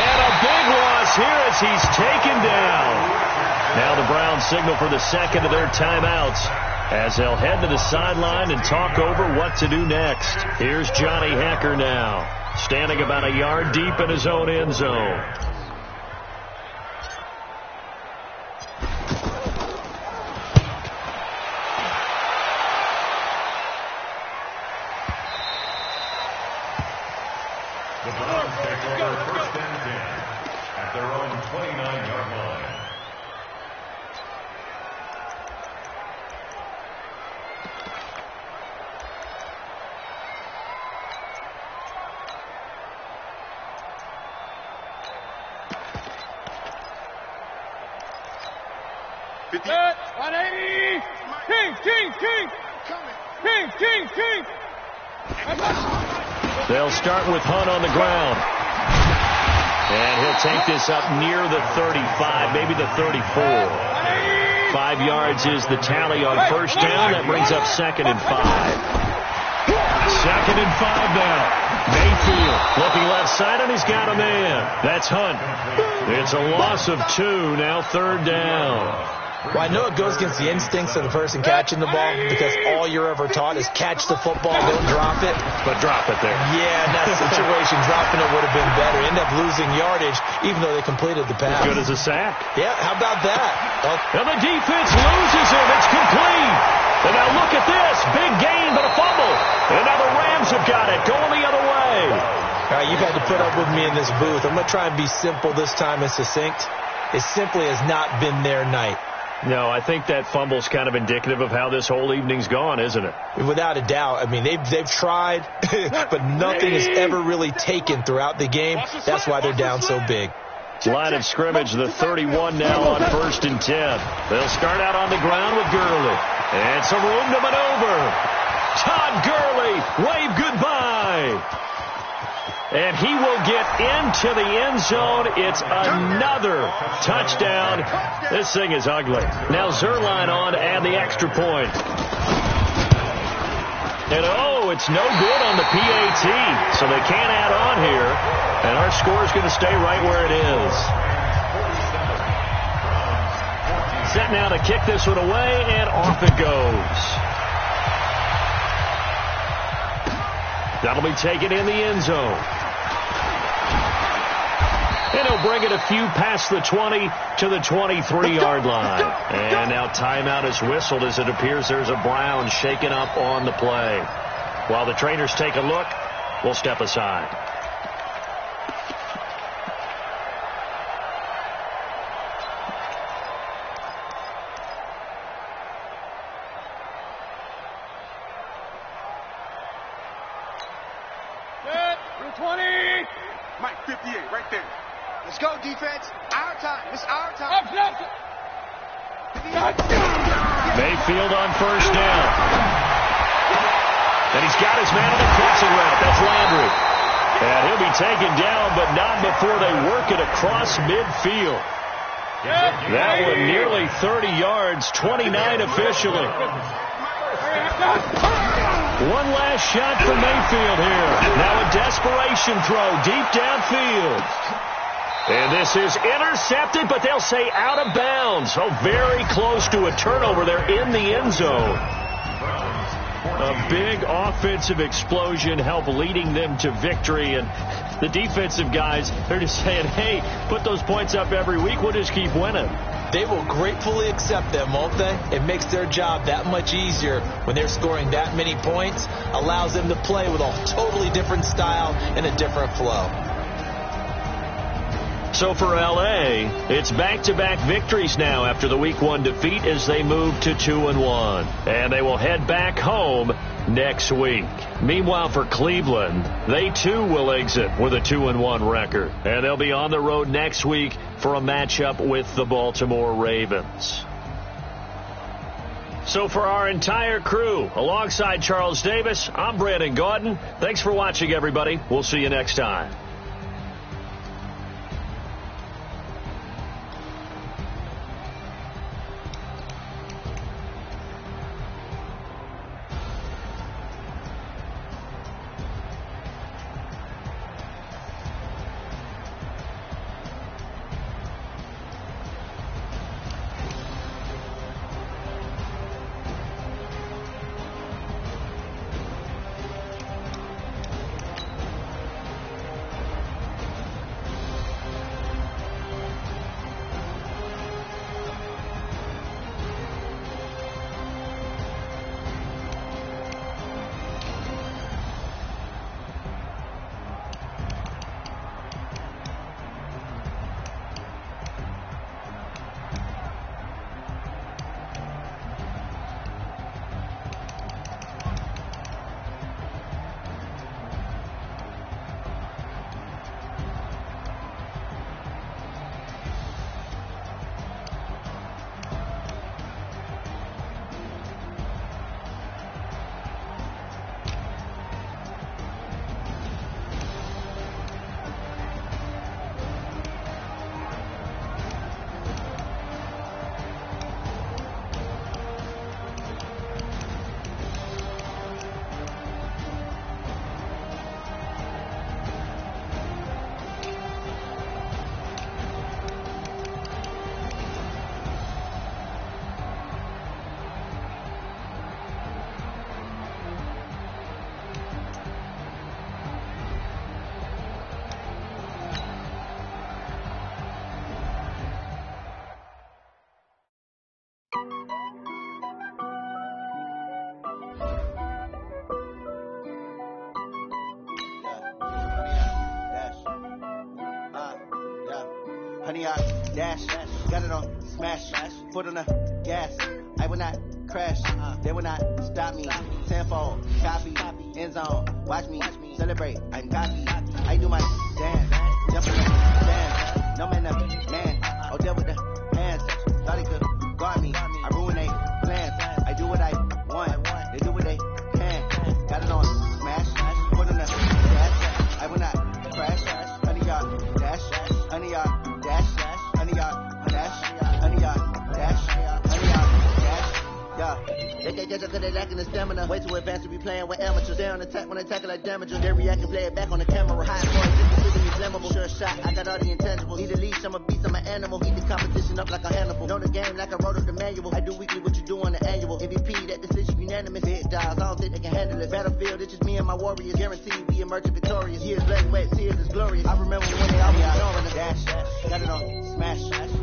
And a big loss here as he's taken down. Now the Browns signal for the second of their timeouts as they'll head to the sideline and talk over what to do next. Here's Johnny Hekker now, standing about a yard deep in his own end zone. The Browns take over 1st and 10 at their own 29-yard line. Set, 180. King. They'll start with Hunt on the ground. And he'll take this up near the 35, maybe the 34. 5 yards is the tally on first down. That brings up 2nd and 5. 2nd and 5 now. Mayfield looking left side, and he's got a man. That's Hunt. It's a loss of 2, now 3rd down. Well, I know it goes against the instincts of the person catching the ball because all you're ever taught is catch the football, don't drop it. But drop it there. Yeah, in that situation, dropping it would have been better. End up losing yardage, even though they completed the pass. As good as a sack. Yeah, how about that? And the defense loses him. It's complete. And now look at this. Big gain, but a fumble. And now the Rams have got it, going the other way. All right, you've had to put up with me in this booth. I'm going to try and be simple this time and succinct. It simply has not been their night. No, I think that fumble's kind of indicative of how this whole evening's gone, isn't it? Without a doubt. I mean, they've tried, but nothing is ever really taken throughout the game. That's why they're down so big. Line of scrimmage, the 31 now on 1st and 10. They'll start out on the ground with Gurley. It's a room to maneuver. Todd Gurley, wave goodbye. And he will get into the end zone. It's another touchdown. This thing is ugly. Now Zuerlein on to add the extra point. And it's no good on the PAT. So they can't add on here. And our score is going to stay right where it is. Set now to kick this one away, and off it goes. That'll be taken in the end zone. And he'll bring it a few past the 20 to the 23-yard line. And now timeout is whistled as it appears there's a Brown shaken up on the play. While the trainers take a look, we'll step aside. Set, 20. Mike, 58, right there. Let's go, defense. Our time. It's our time. Mayfield on first down. And he's got his man on the crossing route. That's Landry. And he'll be taken down, but not before they work it across midfield. That one nearly 30 yards, 29 officially. One last shot for Mayfield here. Now a desperation throw deep downfield. And this is intercepted, but they'll say out of bounds. So very close to a turnover there in the end zone. A big offensive explosion helped leading them to victory. And the defensive guys, they're just saying, hey, put those points up every week. We'll just keep winning. They will gratefully accept them, won't they? It makes their job that much easier when they're scoring that many points. Allows them to play with a totally different style and a different flow. So for L.A., it's back-to-back victories now after the Week 1 defeat as they move to 2-1. And they will head back home next week. Meanwhile, for Cleveland, they too will exit with a 2-1 record. And they'll be on the road next week for a matchup with the Baltimore Ravens. So for our entire crew, alongside Charles Davis, I'm Brandon Gaudin. Thanks for watching, everybody. We'll see you next time. Honey, I dash, got it on smash, foot on the gas. I will not crash, they will not stop me. Tenfold, copy, end zone, watch me celebrate. I'm cocky, I do my dance, jump in the dance. No man, up, man, oh, deal with the hands. Thought he could guard me, I ruin they plans. I do what I stamina. Way too advanced to be playing with amateurs. Stay on attack when I tackle like damages. They react and play it back on the camera. High points, just me flammable. Sure shot, I got all the intangibles. Need a leash, I'm a beast, I'm an animal. Eat the competition up like a Hannibal. Know the game like I wrote up the manual. I do weekly what you do on the annual. MVP, that decision unanimous. Big dials, I don't think they can handle it. Battlefield, it's just me and my warriors. Guaranteed we emerge victorious. Years blood, wet, tears is glorious. I remember when they always ignoring the dash. Got it on, smash,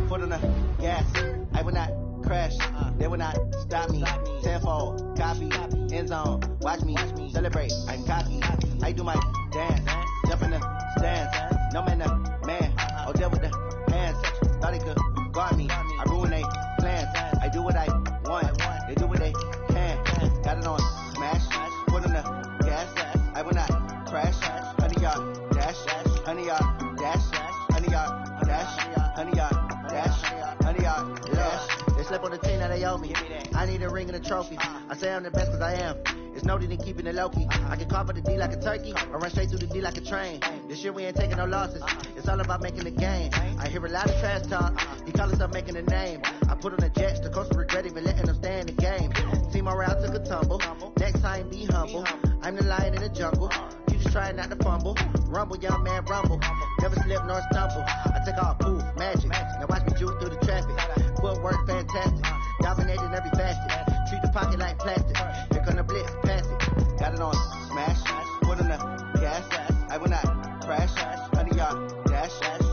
foot on the gas. I will not crash, they will not stop me. Tenfold, copy, end zone, watch me celebrate. I'm cocky, I do my dance, jump in the stands. No man, the man, oh deal with the hands. Thought they could guard me, I ruin they plans. I do what I want, they do what they can. Got it on, smash, foot on the gas. I will not crash, 100 yard dash, 100 yard dash, 100 yard dash, 100 yard dash, 100 yard dash. They slept on the team that they owe me. I need a ring and a trophy. I say I'm the best cause I am. It's no need in keeping it low-key. I can carve up the D like a turkey or run straight through the D like a train. This year we ain't taking no losses. It's all about making the game. I hear a lot of trash talk. He call himself making a name. I put on the Jets. The coach will regret even letting them stay in the game. Team morale took a tumble. Next time be humble. I'm the lion in the jungle. You just try not to fumble. Rumble, young man, rumble. Never slip nor stumble. I take all poof, magic. Now watch me juke through the traffic. Footwork fantastic. Dominating every facet. Treat the pocket like plastic. Here come the blitz, pass it. Got it on, smash. Foot on the gas. I will not crash. 100 yard dash.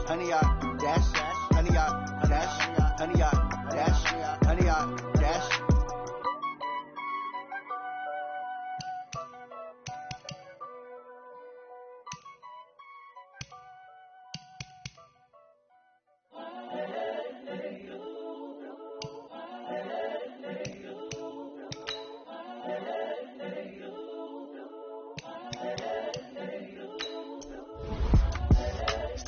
100 yard dash. 100 yard dash. 100 yard dash. 100 yard dash.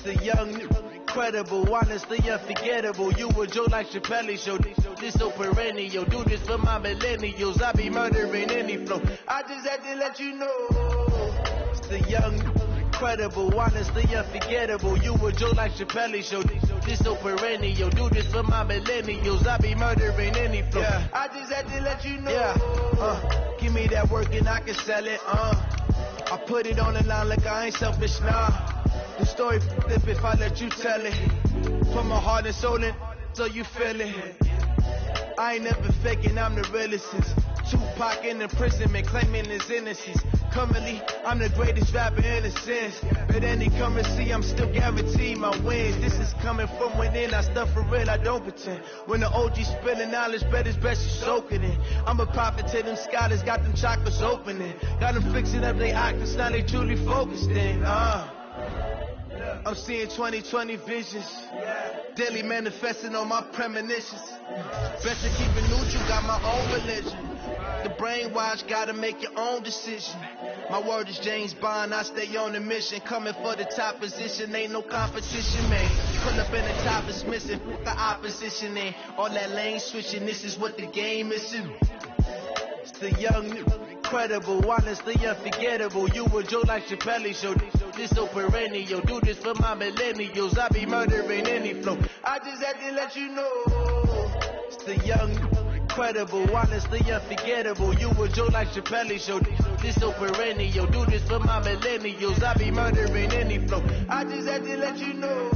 The young, incredible, honestly unforgettable. You a Joe like Chappelle show. This so perennial. Do this for my millennials. I be murdering any flow. I just had to let you know. It's the young, incredible, honestly unforgettable. You a Joe like Chappelle show. This so perennial. Do this for my millennials. I be murdering any flow. Yeah. I just had to let you know. Yeah. Give me that work and I can sell it. I put it on the line like I ain't selfish, nah. The story flip if I let you tell it. Put my heart and soul in so you feel it. I ain't never faking, I'm the realest. Tupac in imprisonment, claiming his innocence. Currently, I'm the greatest rapper in a sense. But any currency, I'm still guaranteed my wins. This is coming from within, I stuff for real, I don't pretend. When the OG spilling knowledge, bet it's best you soaking it. I'm a prophet to them scholars, got them chakras opening. Got them fixing up their octaves, now they truly focused in. I'm seeing 2020 visions. Daily manifesting on my premonitions. Best to keep it neutral, got my own religion. The brainwash, gotta make your own decision. My word is James Bond, I stay on the mission. Coming for the top position, ain't no competition, man. Pull up in the top is missing, put the opposition in. All that lane switching, this is what the game is. It's the young, incredible, honestly unforgettable. You a Joe like Chappelle show. This so perennial. Do this for my millennials. I be murdering any flow. I just had to let you know. It's the young, incredible, honestly unforgettable. You a Joe like Chappelle show. This so perennial. Do this for my millennials. I be murdering any flow. I just had to let you know.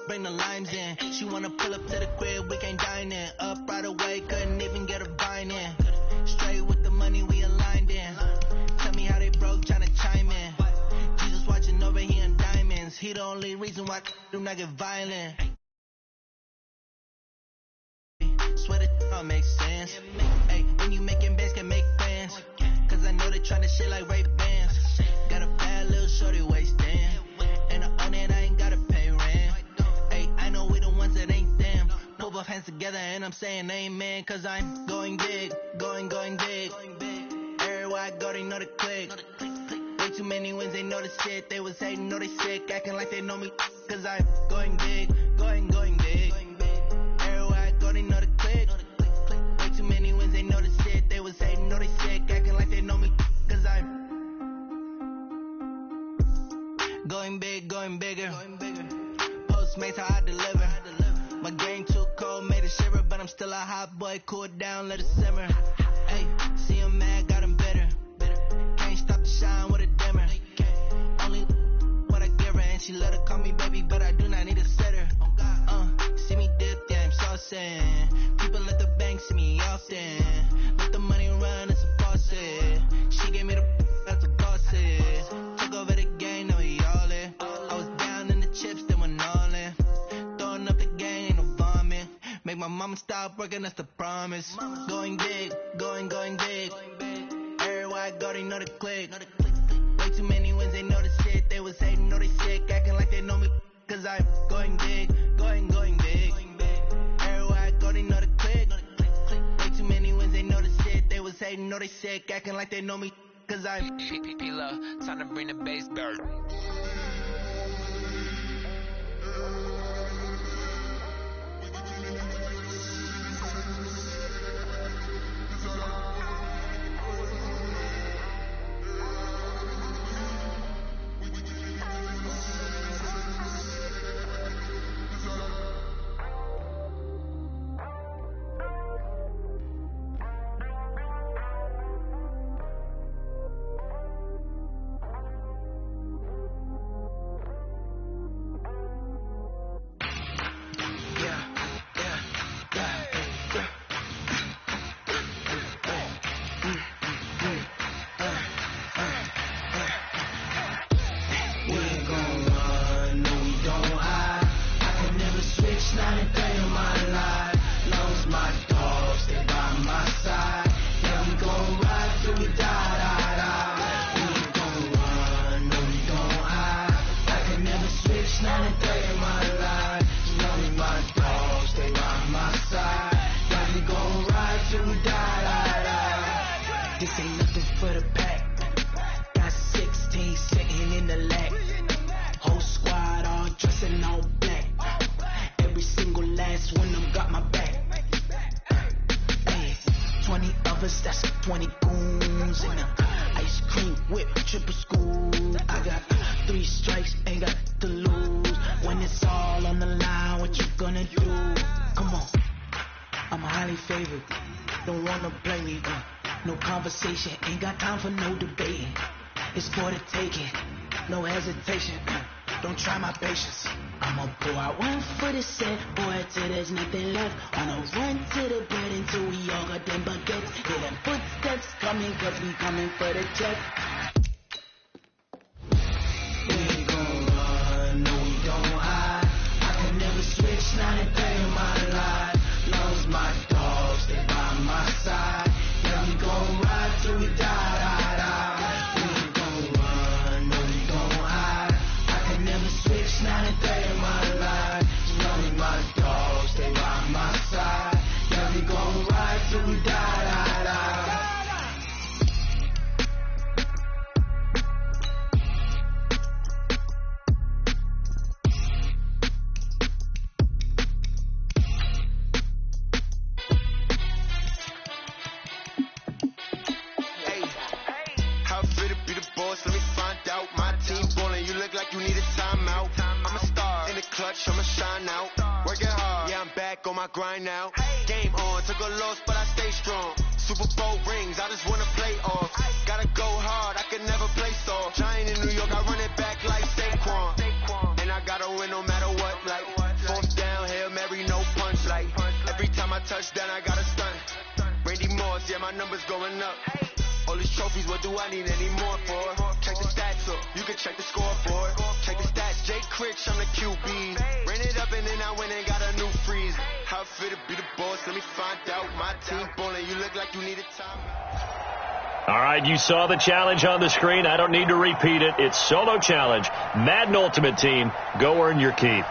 Bring the limes in. She wanna pull up to the crib, we can't dine in. Up right away, couldn't even get a vine in. Straight with the money, we aligned in. Tell me how they broke, tryna chime in. Jesus watching over here in diamonds. He the only reason why do not get violent. it makes sense. Hey, when you making bands, can make plans. Cause I know they tryna shit like Ray-Bans. Got a bad little shorty wasting. And on it, I ain't gotta pay rent. Hey, I know we the ones that ain't them. Put both hands together and I'm saying amen. Cause I'm going big, going big. Everywhere I go, they know the click. Way too many wins, they know the shit. They was hating, know they sick, acting like they know me. Cause I'm going big, going big. Everywhere I go, they know the click. Way too many wins, they know the shit. They was hating, know they sick, acting like they know me. Cause I'm going big, going bigger. Postmates, how I deliver. My game too cold, made it shiver. But I'm still a hot boy, cool it down, let it simmer. Hey, see him mad, got him bitter. Can't stop the shine with a dimmer. Only what I give her, and she let her call me baby, but I do not need a sitter. See me dip, yeah, I'm saucing. People at the bank see me often. Let the money run, it's a faucet. She gave me the that's a bosses. Took over the game, now we all in. I was down in the chips, they went all in. Throwing up the game, ain't no vomit. Make my mama stop working, that's the promise. Going big, going big. Everywhere I go, they know the click. Way too many wins, they know the shit. They was hating, know they sick, acting like they know me. Cause I'm going big, going big. Everywhere I go, they know the click. Way too many wins, they know the shit. They was hating, know they sick, acting like they know me. Cause I'm P-Love, time to bring the bass back. Ain't got time for no debating. It's for the taking, no hesitation. Don't try my patience. I'ma pull out one foot and set, boy, till there's nothing left. On a run to the bed until we all got them baguettes. Hear them footsteps coming, cause we coming for the check. We ain't gon' run, no we don't hide. I can never switch, not a day in my life. Love's my dog, stay by my side. Yeah, we gon' ride till we die. We ain't gon' run, no we don't hide. I can never switch, not a day in my life. Love is my dog, stay by my side. Yeah, we gon' ride till we die. I'ma shine out, working hard, yeah I'm back on my grind now. Game on, took a loss but I stay strong. Super Bowl rings, I just wanna play off. Gotta go hard, I can never play soft. Giant in New York, I run it back like Saquon. And I gotta win no matter what, like fourth down, Hail Mary, no punch. Like every time I touch down, I gotta stunt. Randy Moss, yeah my numbers going up. All these trophies, what do I need any more for? Check the stats up, you can check the scoreboard. Check the stats, Jay Critch, I'm the QB. Ran it up and then I went and got a new freeze. How it feel to be the boss? Let me find out. My team ballin', you look like you need a timeout. All right, you saw the challenge on the screen. I don't need to repeat it. It's solo challenge. Madden Ultimate Team, go earn your keep.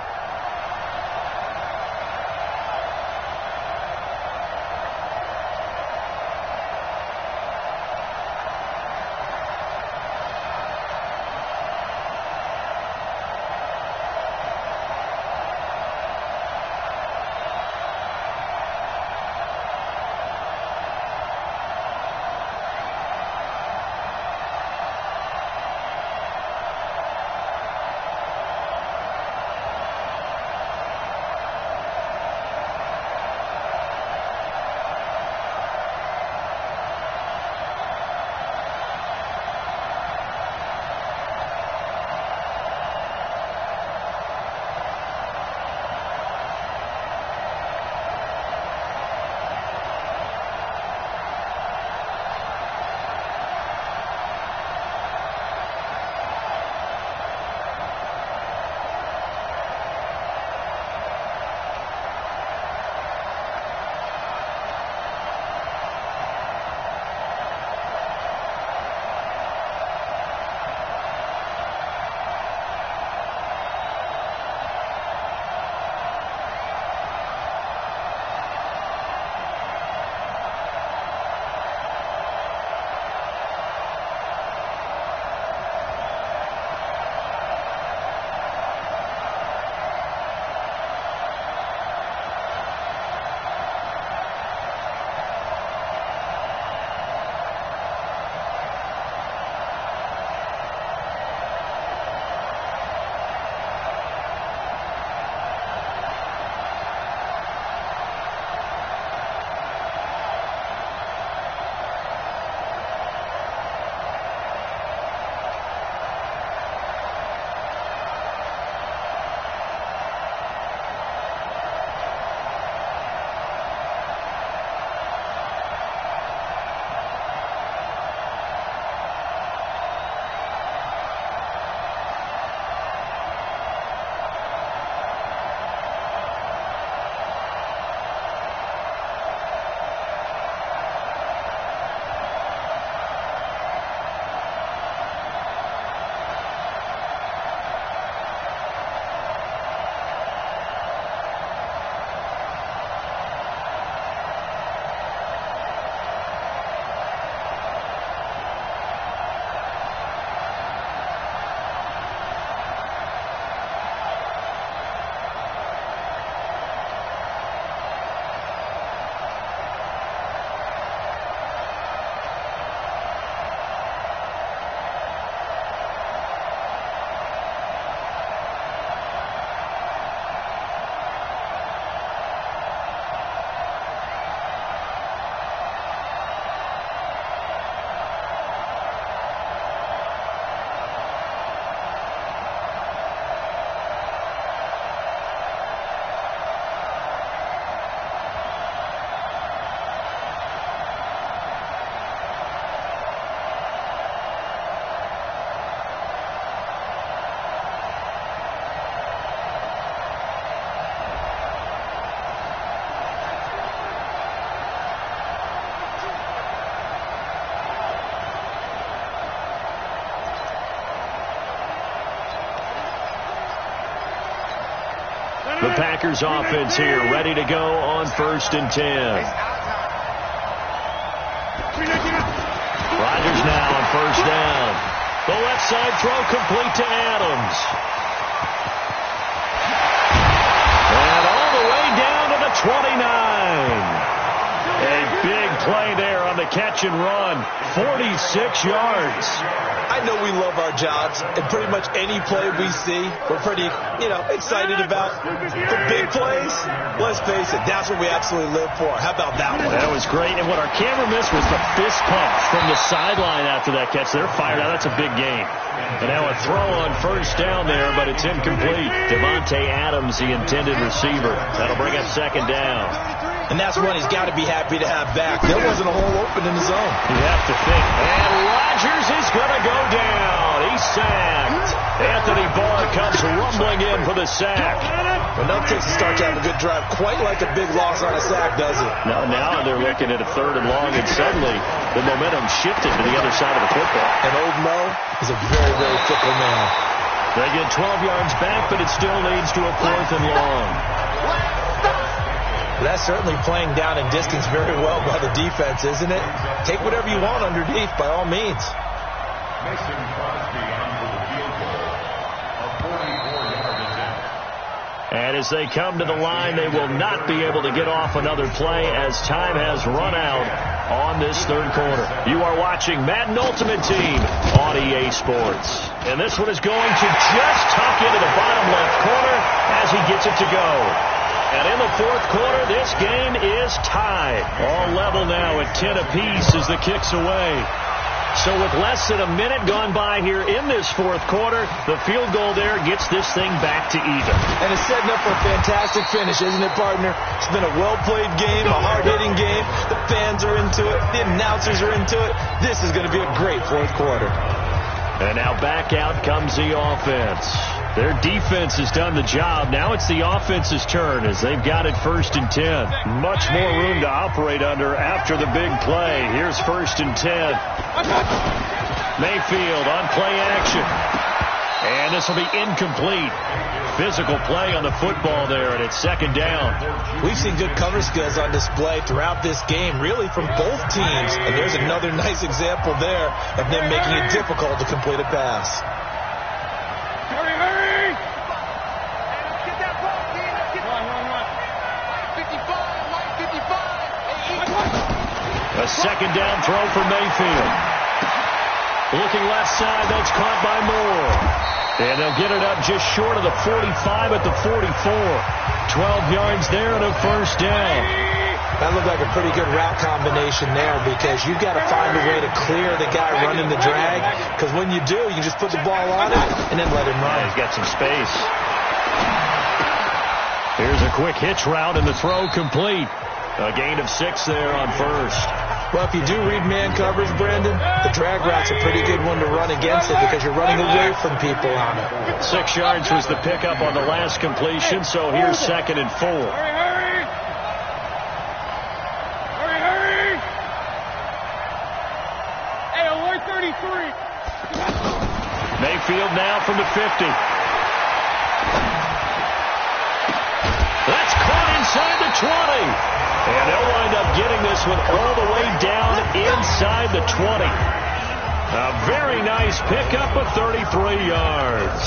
The Packers offense here, ready to go on 1st and 10. Rodgers now on 1st down. The left side throw complete to Adams. And all the way down to the 29. A big play there on the catch and run. 46 yards. I know we love our jobs, and pretty much any play we see, we're pretty, excited about. The big plays, let's face it, that's what we absolutely live for. How about that one? That was great, and what our camera missed was the fist pump from the sideline after that catch. They're fired out. That's a big gain. And now a throw on 1st down there, but it's incomplete. Devontae Adams, the intended receiver. That'll bring up 2nd down. And that's one he's got to be happy to have back. There wasn't a hole open in the zone. You have to think. And Rodgers is going to go down. He's sacked. Anthony Barr comes rumbling in for the sack. Enough takes to start to have a good drive. Quite like a big loss on a sack, does it? Now they're looking at a 3rd and long, and suddenly the momentum shifted to the other side of the football. And Old Mo is a very, very fickle man. They get 12 yards back, but it still leads to a 4th and long. That's certainly playing down in distance very well by the defense, isn't it? Take whatever you want underneath, by all means. Mason Crosby on for the field goal. A 44-yard attempt. And as they come to the line, they will not be able to get off another play as time has run out on this 3rd quarter. You are watching Madden Ultimate Team on EA Sports. And this one is going to just tuck into the bottom left corner as he gets it to go. And in the 4th quarter, this game is tied. All level now at 10 apiece as the kick's away. So with less than a minute gone by here in this 4th quarter, the field goal there gets this thing back to even. And it's setting up for a fantastic finish, isn't it, partner? It's been a well-played game, a hard-hitting game. The fans are into it. The announcers are into it. This is going to be a great 4th quarter. And now back out comes the offense. Their defense has done the job. Now it's the offense's turn as they've got it 1st and 10. Much more room to operate under after the big play. Here's 1st and 10. Mayfield on play action. And this will be incomplete. Physical play on the football there, and it's 2nd down. We've seen good cover skills on display throughout this game, really from both teams. And there's another nice example there of them making it difficult to complete a pass. Hurry, hurry! Get that ball, Dean. Run. 55. A 2nd down throw for Mayfield. Looking left side, that's caught by Moore. And they'll get it up just short of the 45 at the 44. 12 yards there and a 1st down. That looked like a pretty good route combination there because you've got to find a way to clear the guy running the drag. Because when you do, you can just put the ball on it and then let him run. He's got some space. Here's a quick hitch route and the throw complete. A gain of 6 there on 1st. Well, if you do read man coverage, Brandon, the drag route's a pretty good one to run against it because you're running away from people on it. 6 yards was the pickup on the last completion, so here's 2nd and 4. Hurry! Hey, alert 33. Mayfield now from the 50. That's caught inside the 20. And they'll wind up getting this one all the way down inside the 20. A very nice pickup of 33 yards.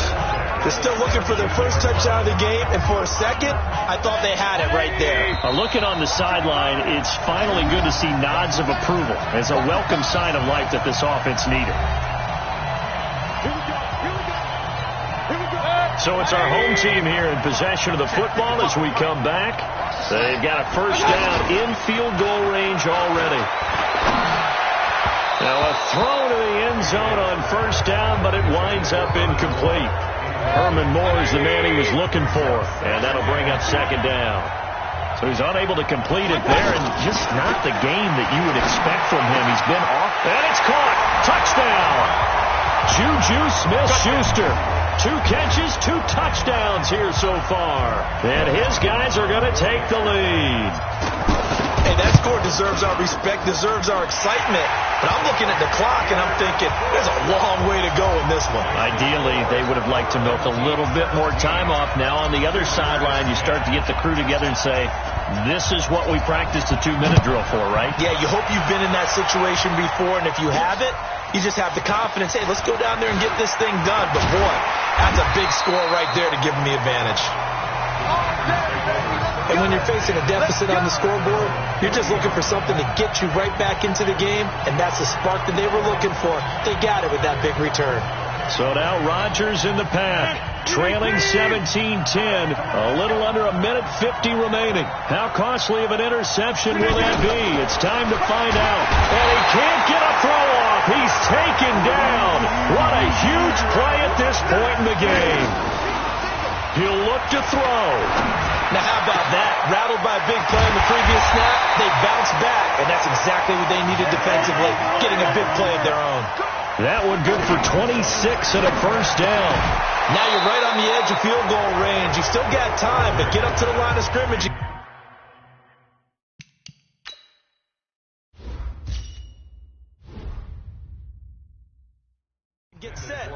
They're still looking for their first touchdown of the game, and for a second, I thought they had it right there. Looking on the sideline, it's finally good to see nods of approval as a welcome sign of life that this offense needed. So it's our home team here in possession of the football as we come back. They've got a 1st down in field goal range already. Now a throw to the end zone on 1st down, but it winds up incomplete. Herman Moore is the man he was looking for, and that'll bring up 2nd down. So he's unable to complete it there, and just not the game that you would expect from him. He's been off, and it's caught. Touchdown! Juju Smith-Schuster. 2 catches, 2 touchdowns here so far. And his guys are going to take the lead. Hey, that score deserves our respect, deserves our excitement. But I'm looking at the clock, and I'm thinking, there's a long way to go in this one. Ideally, they would have liked to milk a little bit more time off. Now on the other sideline, you start to get the crew together and say, this is what we practiced the 2-minute drill for, right? Yeah, you hope you've been in that situation before, and if you haven't, you just have the confidence, hey, let's go down there and get this thing done. But, boy, that's a big score right there to give them the advantage. And when you're facing a deficit on the scoreboard, you're just looking for something to get you right back into the game, and that's the spark that they were looking for. They got it with that big return. So now Rodgers in the pack, trailing 17-10, a little under a minute 50 remaining. How costly of an interception will that be? It's time to find out. And he can't get a throw off. He's taken down. What a huge play at this point in the game. He'll look to throw. Now, how about that? Rattled by a big play in the previous snap, they bounce back, and that's exactly what they needed defensively, getting a big play of their own. That one good for 26 and a first down. Now you're right on the edge of field goal range. You still got time, but get up to the line of scrimmage. Get set.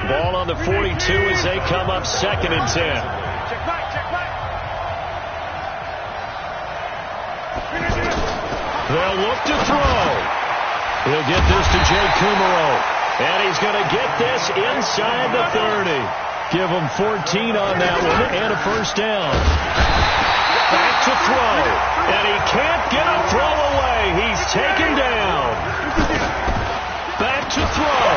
Ball on the 42 as they come up 2nd and 10. Check back. They'll look to throw. He'll get this to Jay Kumaro. And he's going to get this inside the 30. Give him 14 on that one and a first down. Back to throw. And he can't get a throw away. He's taken down. Back to throw.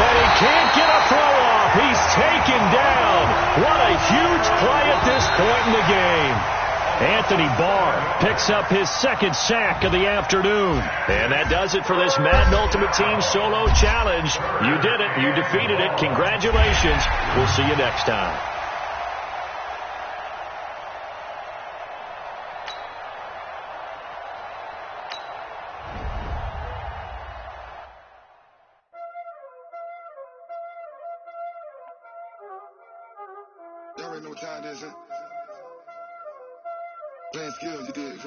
And he can't get a throw off. He's taken down. What a huge play at this point in the game. Anthony Barr picks up his 2nd sack of the afternoon. And that does it for this Madden Ultimate Team Solo Challenge. You did it. You defeated it. Congratulations. We'll see you next time. Y'all already know what time it is, huh? Playing skills, you did.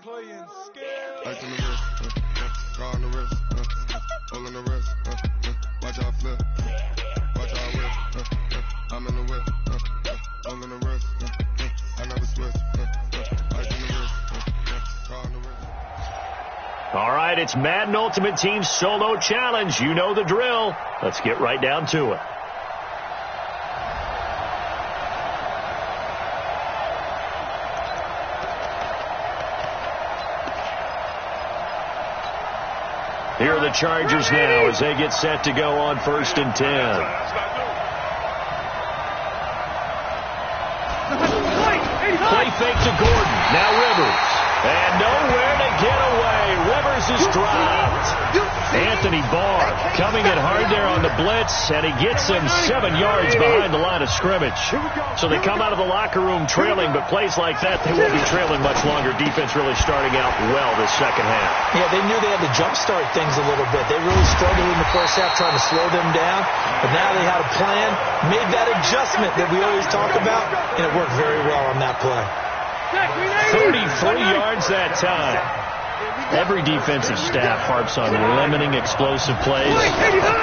Playing skills. Ice on the wrist, car on the wrist, hole on the wrist, watch out flip, watch out whip, I'm in the whip, hole on the wrist, I never switch, ice on the wrist, car on the wrist. All right, it's Madden Ultimate Team Solo Challenge. You know the drill. Let's get right down to it. Here are the Chargers now as they get set to go on 1st and 10. Play fake to Gordon. Now Rivers. And nowhere to get away. Rivers is dropped. Anthony Barr coming in hard there on the blitz, and he gets him 7 yards behind the line of scrimmage. So they come out of the locker room trailing, but plays like that, they won't be trailing much longer. Defense really starting out well this second half. Yeah, they knew they had to jumpstart things a little bit. They really struggled in the first half trying to slow them down, but now they had a plan, made that adjustment that we always talk about, and it worked very well on that play. 33 yards that time. Every defensive staff harps on limiting explosive plays.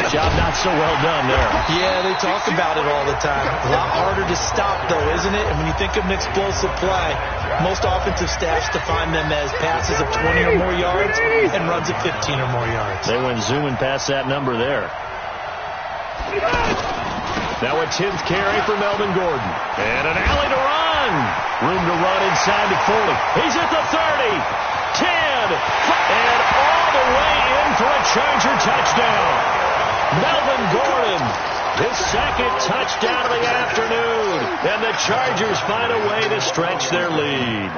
Job not so well done there. Yeah, they talk about it all the time. A lot harder to stop, though, isn't it? And when you think of an explosive play, most offensive staffs define them as passes of 20 or more yards and runs of 15 or more yards. They went zooming past that number there. Now a 10th carry for Melvin Gordon. And an alley to run. Room to run inside to Foley. He's at the 30. 10. And all the way in for a Charger touchdown. Melvin Gordon, his 2nd touchdown of the afternoon. And the Chargers find a way to stretch their lead.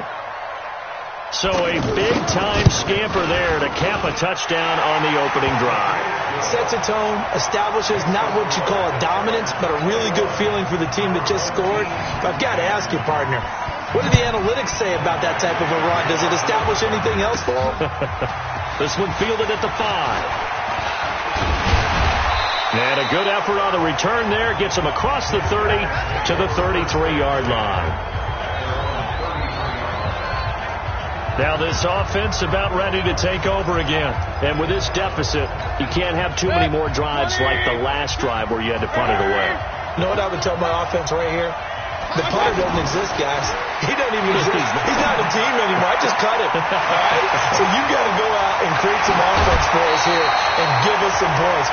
So a big-time scamper there to cap a touchdown on the opening drive. Sets a tone, establishes not what you call a dominance, but a really good feeling for the team that just scored. But I've got to ask you, partner, what do the analytics say about that type of a run? Does it establish anything else for them? This one fielded at the 5. And a good effort on the return there. Gets him across the 30 to the 33-yard line. Now this offense about ready to take over again. And with this deficit, you can't have too many more drives like the last drive where you had to punt it away. You know what I would tell my offense right here? The punter doesn't exist, guys. He doesn't even exist. He's not a team anymore. I just cut it. All right? So you've got to go out and create some offense for us here and give us some points.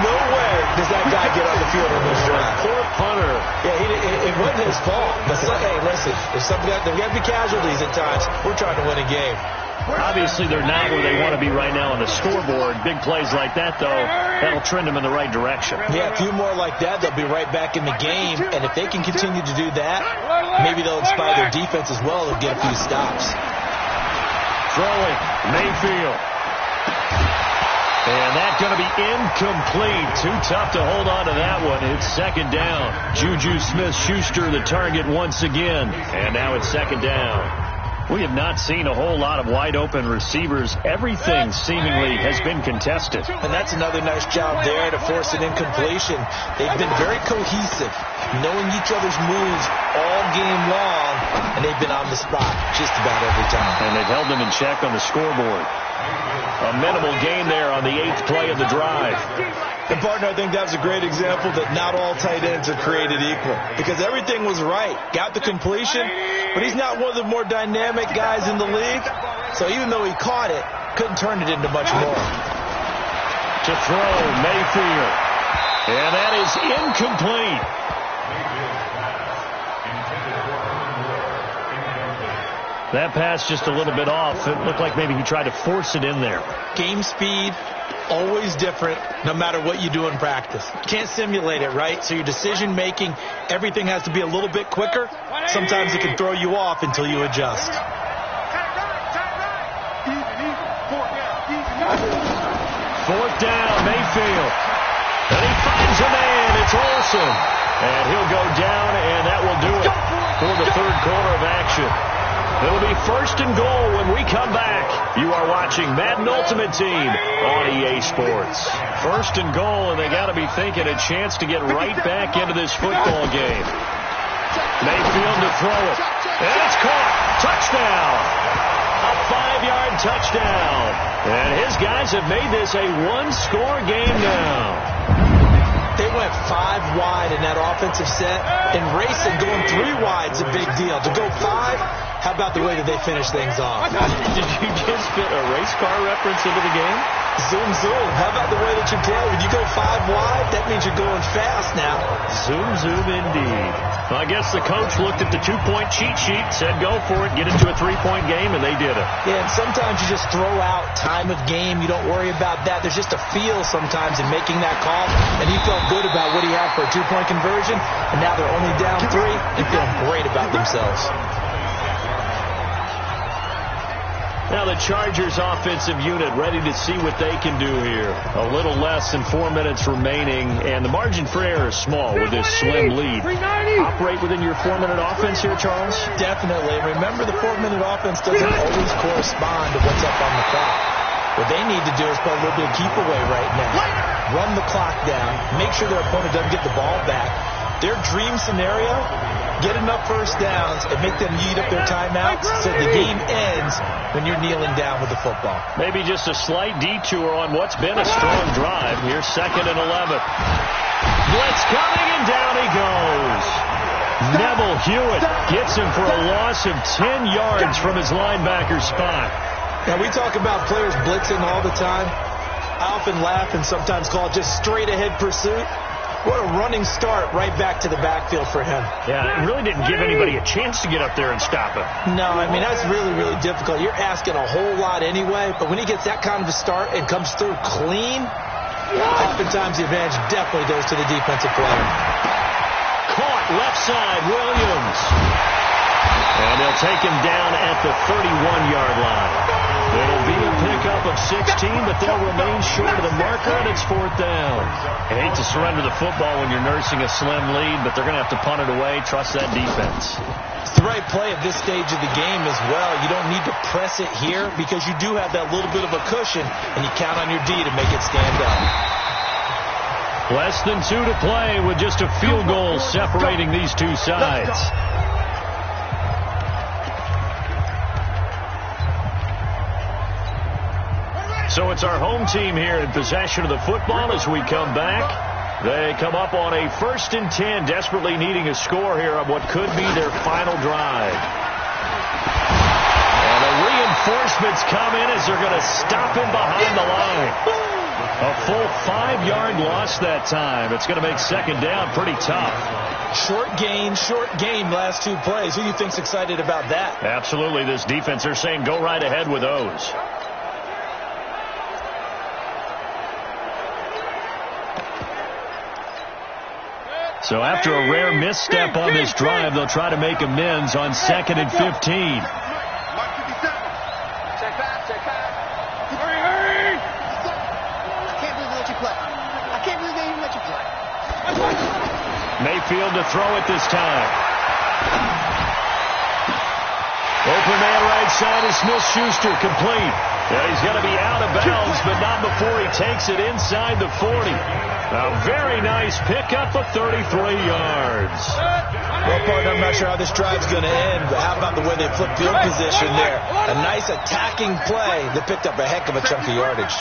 Nowhere does that guy get on the field on this drive. Poor punter. Yeah, it wasn't his fault. But hey, listen, if there got to be casualties at times, we're trying to win a game. Obviously, they're not where they want to be right now on the scoreboard. Big plays like that, though, that'll trend them in the right direction. Yeah, a few more like that, they'll be right back in the game. And if they can continue to do that, maybe they'll inspire their defense as well. They'll get a few stops. Throwing, Mayfield. And that's going to be incomplete. Too tough to hold on to that one. It's second down. Juju Smith-Schuster the target once again. And now it's second down. We have not seen a whole lot of wide-open receivers. Everything seemingly has been contested. And that's another nice job there to force an incompletion. They've been very cohesive, knowing each other's moves all game long, and they've been on the spot just about every time. And they've held them in check on the scoreboard. A minimal gain there on the 8th play of the drive. And, partner, I think that was a great example that not all tight ends are created equal, because everything was right. Got the completion, but he's not one of the more dynamic guys in the league. So even though he caught it, couldn't turn it into much more. To throw, Mayfield. And that is incomplete. That pass just a little bit off. It looked like maybe he tried to force it in there. Game speed, always different, no matter what you do in practice. Can't simulate it, right? So your decision-making, everything has to be a little bit quicker. Sometimes it can throw you off until you adjust. Fourth down, Mayfield. And he finds a man. It's Olsen. And he'll go down, and that will do it for the third quarter of action. It'll be first and goal when we come back. You are watching Madden Ultimate Team on EA Sports. First and goal, and they got to be thinking a chance to get right back into this football game. Mayfield to throw it. And it's caught. Touchdown. A 5-yard touchdown. And his guys have made this a one-score game now. They went 5 wide in that offensive set, and racing going 3 wide is a big deal. To go 5, how about the way that they finish things off? Did you just fit a race car reference into the game? Zoom, zoom. How about the way that you play? When you go 5 wide, that means you're going fast now. Zoom, zoom indeed. Well, I guess the coach looked at the 2-point cheat sheet, said go for it, get into a 3-point game, and they did it. Yeah, and sometimes you just throw out time of game. You don't worry about that. There's just a feel sometimes in making that call, and he felt good about what he had for a 2-point conversion, and now they're only down 3 and feeling great about themselves. Now the Chargers offensive unit ready to see what they can do here. A little less than 4 minutes remaining, and the margin for error is small with this slim lead. Operate within your 4-minute offense here, Charles? Definitely. Remember, the 4-minute offense doesn't always correspond to what's up on the clock. What they need to do is play a little bit of keep away right now. Run the clock down. Make sure their opponent doesn't get the ball back. Their dream scenario, get enough first downs and make them eat up their timeouts so the game ends when you're kneeling down with the football. Maybe just a slight detour on what's been a strong drive. Here's 2nd and 11. Blitz coming, and down he goes. Neville Hewitt gets him for a loss of 10 yards from his linebacker spot. Now, we talk about players blitzing all the time. I often laugh and sometimes call it just straight-ahead pursuit. What a running start right back to the backfield for him. Yeah, it really didn't give anybody a chance to get up there and stop him. No, I mean, that's really, really difficult. You're asking a whole lot anyway, but when he gets that kind of a start and comes through clean, oftentimes the advantage definitely goes to the defensive player. Caught left side, Williams. And they'll take him down at the 31-yard line. It'll be a pickup of 16, but they'll remain short of the marker, and it's 4th down. I hate to surrender the football when you're nursing a slim lead, but they're going to have to punt it away. Trust that defense. It's the right play at this stage of the game as well. You don't need to press it here because you do have that little bit of a cushion, and you count on your D to make it stand up. Less than 2 to play with just a field goal separating these two sides. So it's our home team here in possession of the football as we come back. They come up on a 1st and 10, desperately needing a score here on what could be their final drive. And the reinforcements come in as they're going to stop him behind the line. A full 5-yard loss that time. It's going to make 2nd down pretty tough. Short game, last 2 plays. Who do you think's excited about that? Absolutely. This defense, they're saying go right ahead with those. So after a rare misstep on this drive, they'll try to make amends on 2nd and 15. Check back. Mayfield to throw it this time. Open man right side is Smith-Schuster, complete. Yeah, he's going to be out of bounds, but not before he takes it inside the 40. A very nice pickup of 33 yards. Well, partner, I'm not sure how this drive's going to end, but how about the way they flipped field position there? A nice attacking play that picked up a heck of a chunk of yardage.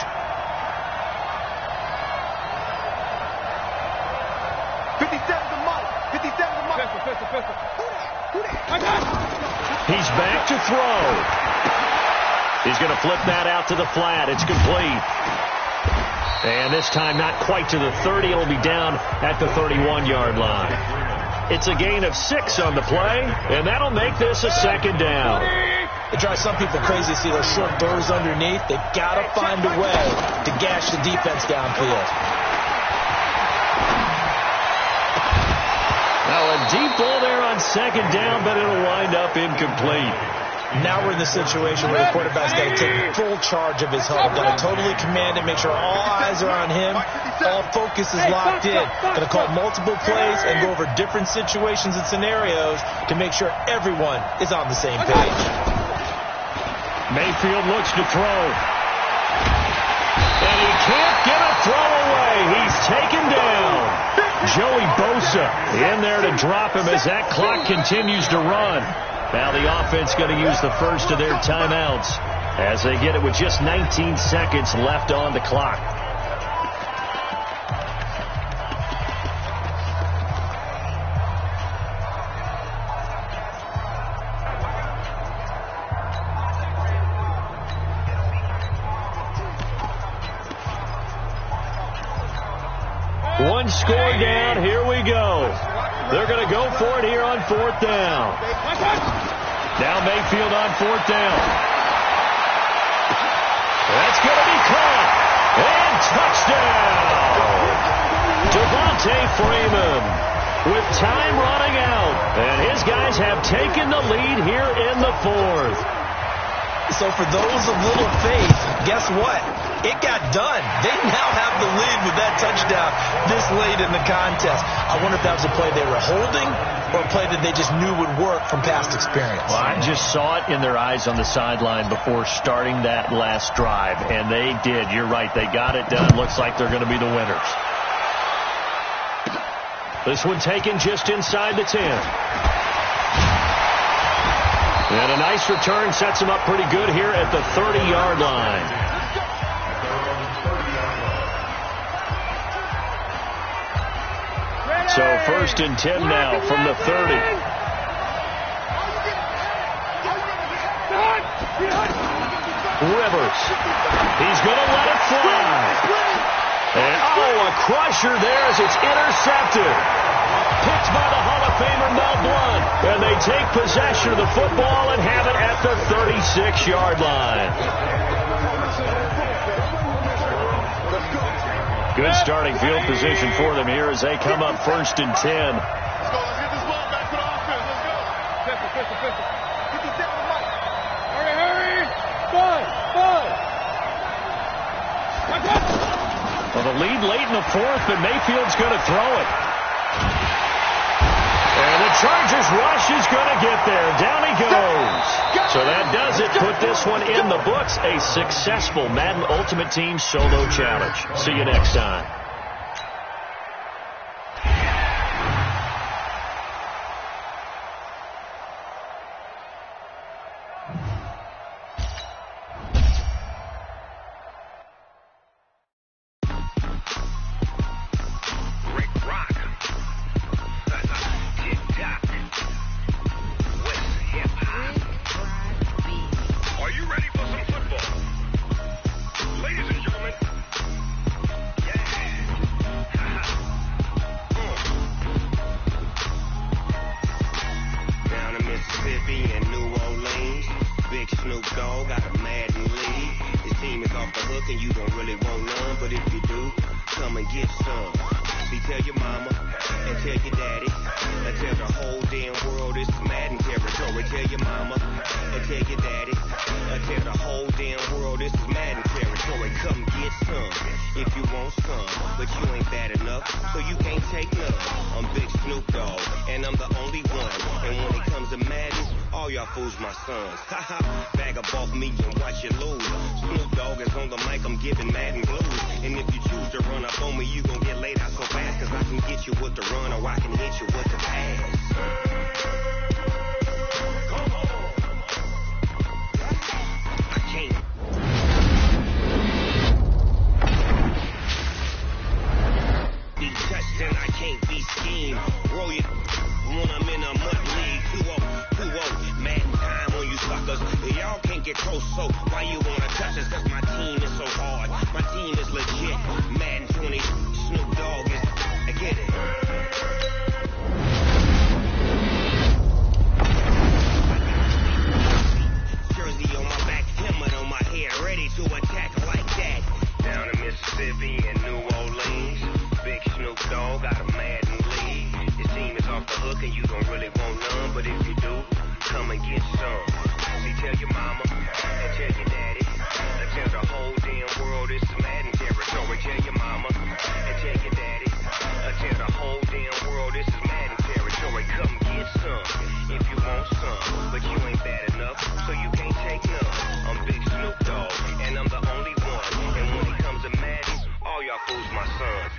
He's back to throw. He's going to flip that out to the flat. It's complete. And this time not quite to the 30. It'll be down at the 31-yard line. It's a gain of 6 on the play, and that'll make this a second down. It drives some people crazy to see those short throws underneath. They've got to find a way to gash the defense downfield. Now a deep ball there on second down, but it'll wind up incomplete. Now we're in the situation where the quarterback's got to take full charge of his huddle. Got to totally command it, make sure all eyes are on him. All focus is locked in. Got to call multiple plays and go over different situations and scenarios to make sure everyone is on the same page. Mayfield looks to throw. And he can't get a throw away. He's taken down. Joey Bosa in there to drop him as that clock continues to run. Now the offense going to use the first of their timeouts as they get it with just 19 seconds left on the clock. One score down. Here we go. They're going to go for it here on 4th down. Now Mayfield on 4th down. That's going to be caught. And touchdown. Devontae Freeman with time running out. And his guys have taken the lead here in the 4th. So for those of little faith, guess what? It got done. They now have the lead with that touchdown this late in the contest. I wonder if that was a play they were holding or a play that they just knew would work from past experience. Well, I just saw it in their eyes on the sideline before starting that last drive, and they did. You're right. They got it done. Looks like they're going to be the winners. This one taken just inside the 10. And a nice return sets him up pretty good here at the 30-yard line. So 1st and 10 now from the 30. Rivers. He's going to let it fly. And a crusher there as it's intercepted. Picked by the Hall of Famer Mel Blount. And they take possession of the football and have it at the 36-yard line. Good starting field position for them here as they come up 1st and 10. Let's go. Let's get this ball back for the offense. Let's go. Pistol. Hurry. Ball. Well, the lead late in the 4th, but Mayfield's going to throw it. And the Chargers rush is going to get there. Down he goes. So that does it. Put this one in the books. A successful Madden Ultimate Team Solo Challenge. See you next time. Tell your mama and tell your daddy. Tell the whole damn world this is Madden territory. territory, come get some. If you want some, but you ain't bad enough, so you can't take none. I'm Big Snoop Dogg, and I'm the only one. And when it comes to Madden, all y'all fools my sons. Haha, bag up off me and watch you lose. Snoop Dogg is on the mic, I'm giving Madden blues. And if you choose to run up on me, you gon' get laid out so fast, cause I can get you with the run or I can hit you with the pass. And I can't be schemed. Roll you when I'm in a mud league. 2-0, Madden time on you suckers. Y'all can't get close, so why you wanna touch us? Cause my team is so hard. My team is legit. Madden 20, Snoop Dogg is. I get it. Jersey on my back, helmet on my head, ready to attack like that. Down in Mississippi and New Orleans. Big Snoop Dogg got a Madden league. Your team is off the hook and you don't really want none, but if you do, come and get some. See, tell your mama and tell your daddy and tell the whole damn world it's Madden territory. Tell your mama and tell your daddy and tell the whole damn world this is Madden territory. Come get some if you want some, but you ain't bad enough, so you can't take none. I'm Big Snoop Dogg and I'm the only one. And when it comes to Madden, all y'all fools my sons.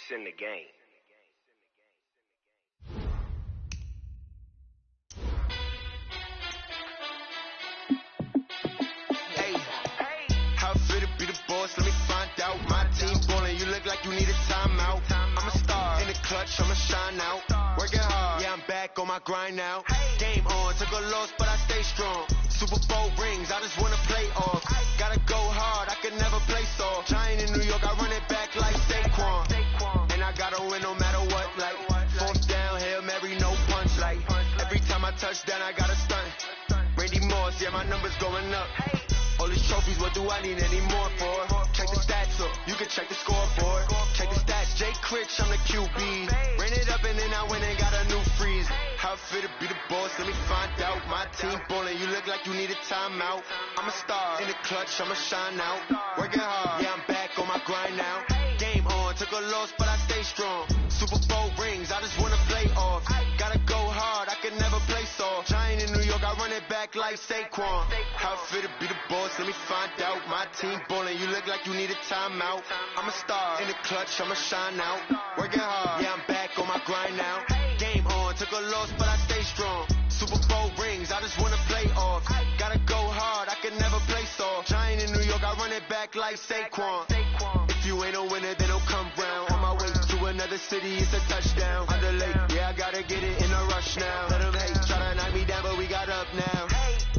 In the game. Hey, how fit to be the boss? Let me find out. My team ballin', you look like you need a timeout. I'm a star in the clutch, I'ma shine out. Working hard, yeah, I'm back on my grind now. Game on, took a loss, but I stay strong. Super Bowl rings, I just wanna play off. Gotta go hard, I can never play soft. Giant in New York, I run it back like Saquon. And I gotta win no matter what, like fourth down, Hail Mary, no punch, like every time I touch down, I gotta stunt. Randy Moss, yeah, my numbers going up. All these trophies, what do I need any more for? Check the stats up, you can check the scoreboard. Check the stats, Jay Critch, I'm the QB. Ran it up and then I went and got a new freeze. How fit to be the boss, let me find out. My team ballin', you look like you need a timeout. I'm a star in the clutch, I'ma shine out. Working hard, yeah, I'm back on my grind now. Game on, took a loss, but I stay strong. Super Bowl rings, I just wanna play off. Gotta go hard, I can never play soft. Giant in New York, I run it back like Saquon. How fit to be the boss, let me find out. My team ballin', you look like you need a timeout. I'm a star in the clutch, I'ma shine out. Working hard, yeah, I'm back on my grind now. Game on, took a loss, but I stay strong. Super Bowl rings, I just wanna play off. Gotta go hard, I can never play soft. Giant in New York, I run it back like Saquon. If you ain't a winner, then don't come round. On my way to another city, it's a touchdown. Under late, yeah, I gotta get it in a rush now. Let them hate, try to knock me down, but we got up now.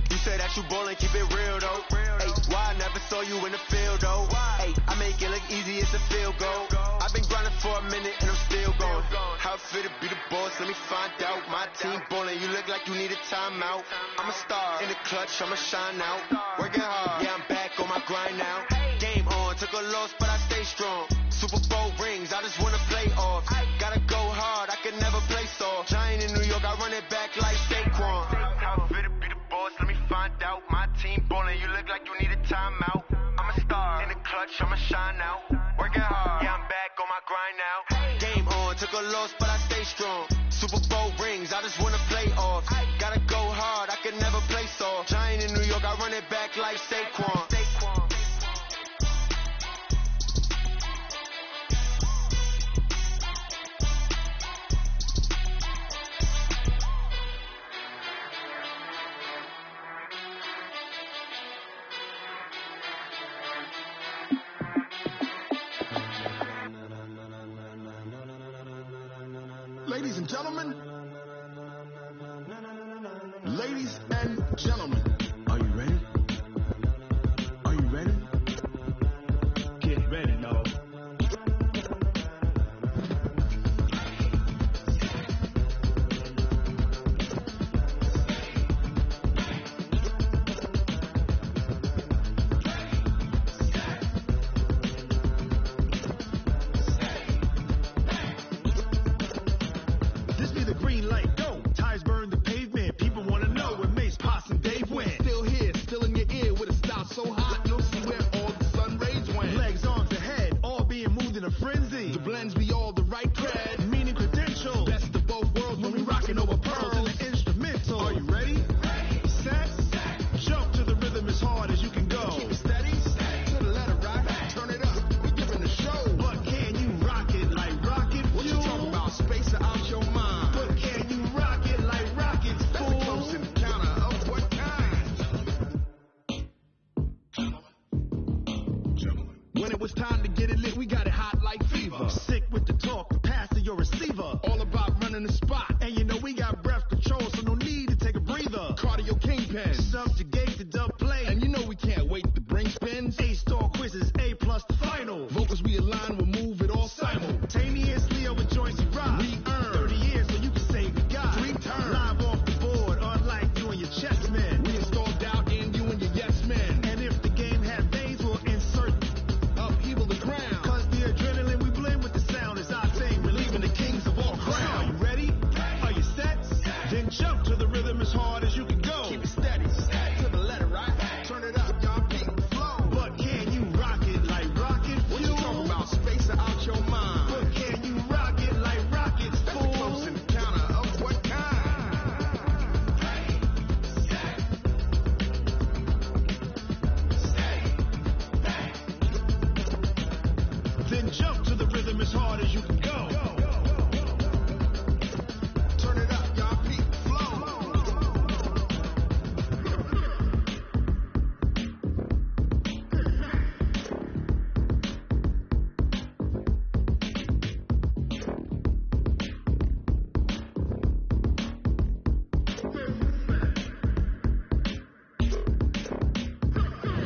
You say that you ballin', keep it real though. Hey, why I never saw you in the field though? Hey, I make it look easy, it's a field goal. I've been grinding for a minute and I'm still going. How fit to be the boss, let me find out. My team ballin', you look like you need a timeout. I'm a star in the clutch, I'ma shine out. Working hard, yeah, I'm back on my grind now. Game on, took a loss, but I stay strong. Super Bowl rings, I just wanna play off. Gotta go hard, I can never play soft. Giant in New York, I run it back like Saquon. How fit to be the boss, let me find out. My team ballin', you look like you need a timeout. I'm a star in the clutch, I'ma shine out. Working hard, yeah, I'm back on my grind now. Game on, took a loss, but I stay strong. Super Bowl rings, I just wanna play off. Gotta go hard, I can never play soft. Giant in New York, I run it back like Saquon. and gentlemen, ladies and gentlemen, are you ready? Are you ready? Get ready, y'all. This be the green light, go. Tires burn the pavement. People want to know where Mace, Potts, and Dave went. Still here, still in your ear with a style so hot. You'll see where all the sun rays went. Legs, arms, and head, all being moved in a frenzy. The blends be all the right cred, meaning credential. Best of both worlds when we rocking over pearls in the instrumental. Are you ready? Set, jump to the rhythm as hard as you can go. Keep it steady, to the letter right. Turn it up, we're giving the show. But can you rock it like rocket fuel? What you talking about? Space or out your mind? But can you rock it like rockets, fool? That's a close encounter of what kind? When it was time to get it lit, we got it hot like fever. Sick with the talk, pass to your receiver. All about running the spot. And you know we got breath control, so no need to take a breather. Cardio kingpin, subjugate the dub play. And you know we can't wait to bring spins. A-star quizzes, A+ the final. Vocals we align, we'll move it all simultaneously over joints you rock. We earn 30 years so you can say we got 3 turns. Live off the board, unlike you and your chess men. We install doubt in you and your yes men. And if the game had veins, we'll insert upheaval the ground. Cause the adrenaline we blend with the sound is our thing, relieving the kings of all crowns. So are you ready? Are you set? Then jump to the rhythm as hard as you can go. Keep it steady, to the letter right. Turn it up, y'all keep the flow. But can you rock it like rocket fuel? What you talking about? Space or out your mind? But can you rock it like rockets, fool? That's a close encounter of what kind? Then jump to the rhythm as hard as you can go. Turn it up, y'all keep the flow.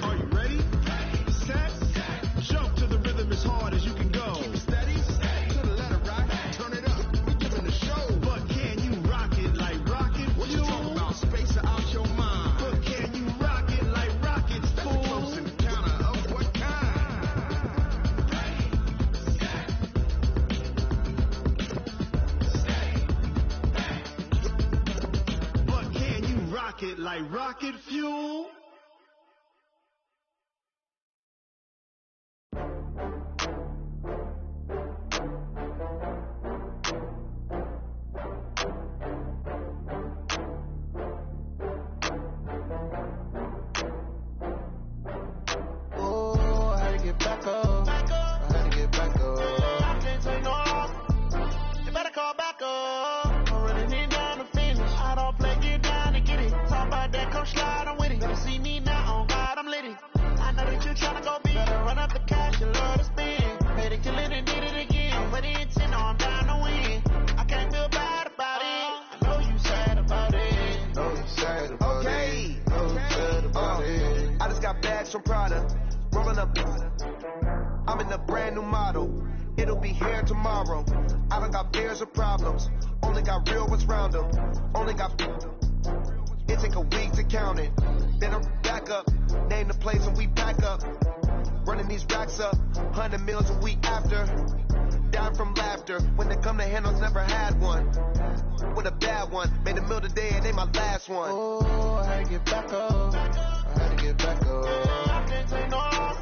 Are you ready? Set, jump to the rhythm as hard as you can go. Keep it steady, to the letter right. Turn it up, we're giving the show. But can you rock it like rocket fuel? What you talking about? Space or out your mind? But can you rock it like rockets, fool? That's a close encounter of what kind? But can you rock it like rocket fuel? Oh, I had to get back up. I had to get back up. I can't take no off. You better call back up. I'm running it down to finish. I don't play, get down to get it. Talk about that, come slide, I'm with it. Better see me now, on God, I'm lit it. I know that you tryna go big. Better run up the cash, you love to spend. Made it, kill it, and did it again. I'm with the intent, no, I'm down to win. I can't feel bad about it. I know you sad about it. Know you sad about Okay. it. Know you sad about it. I just got bags from Prada. Rolling up. I'm in a brand new model. It'll be here tomorrow. I don't got fears or problems. Only got real ones round them. Only got. It take a week to count it. Then I'm back up. Name the place and we pack up. Running these racks up. 100 meals a week after. Down from laughter. When they come to handles, never had one. With a bad one. Made a meal today and they my last one. Oh, I had to get back up. I had to get back up. I can't take no off.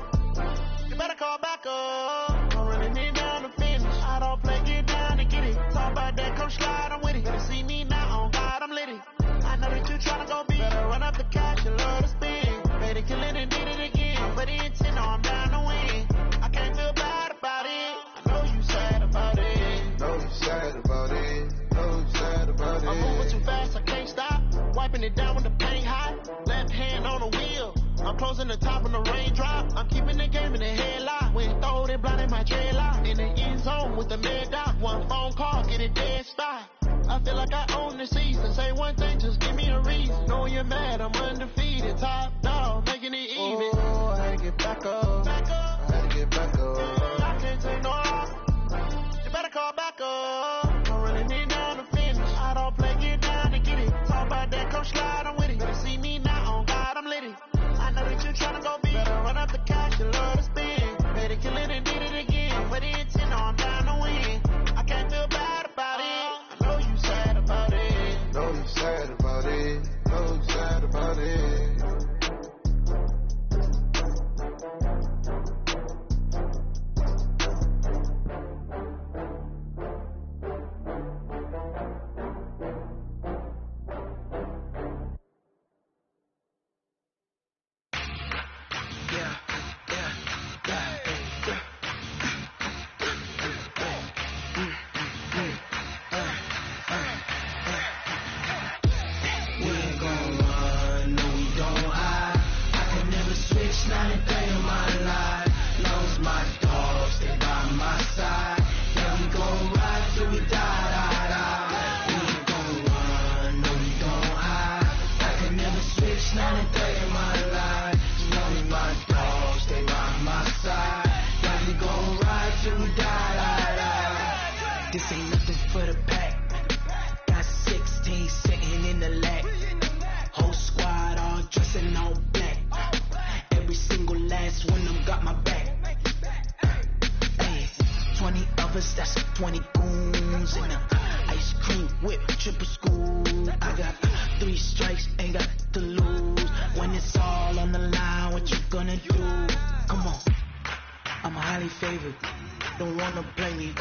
You better call back up. I'm running it down to finish. I don't play, get down to get it. Talk about that, come slide, I'm with it. Better see me now, on God, I'm lit it. I know that you tryna go big. Better run up the cash, you love to spend. Made it, kill it, and did it again. I'm with the intent, no, I'm down to win. I can't feel bad about it. I know you sad about it. Know you sad about it. Know you sad about it. I'm moving too fast, I can't stop. Wiping it down with the paint hot. Left hand on the wheel. I'm closing the top of the raindrop. I'm keeping the game in the headlock. When throwed it blind in my dreadlock. In the end zone with the mid dot. One phone call, get it dead stop. I feel like I own the season. Say one thing, just give me a reason. Know you're mad, I'm undefeated. Top dog, making it even. Oh, I had to get back up. I had to get back up. I can't take no off. You better call back up. I'm running it down to finish. I don't play, get down to get it. Talk about that, come slide, I'm with it. Better see me now, on God, I'm lit it. I know that you're trying to go big. Better run up the cash, you love to spin. Better kill it and did it again. With the intent, I'm down to win. I can't feel bad about it. I know you sad about it. Know you sad about it. Know you sad about it. This ain't nothing for the pack. Got 16 sitting in the lap. Whole squad all dressing all black. Every single last one of them got my back. Hey, 20 of us, that's 20 goons in the ice cream whip, triple school. I got 3 strikes, ain't got to lose. When it's all on the line, what you gonna do? Come on, I'm highly favored. Don't wanna play me,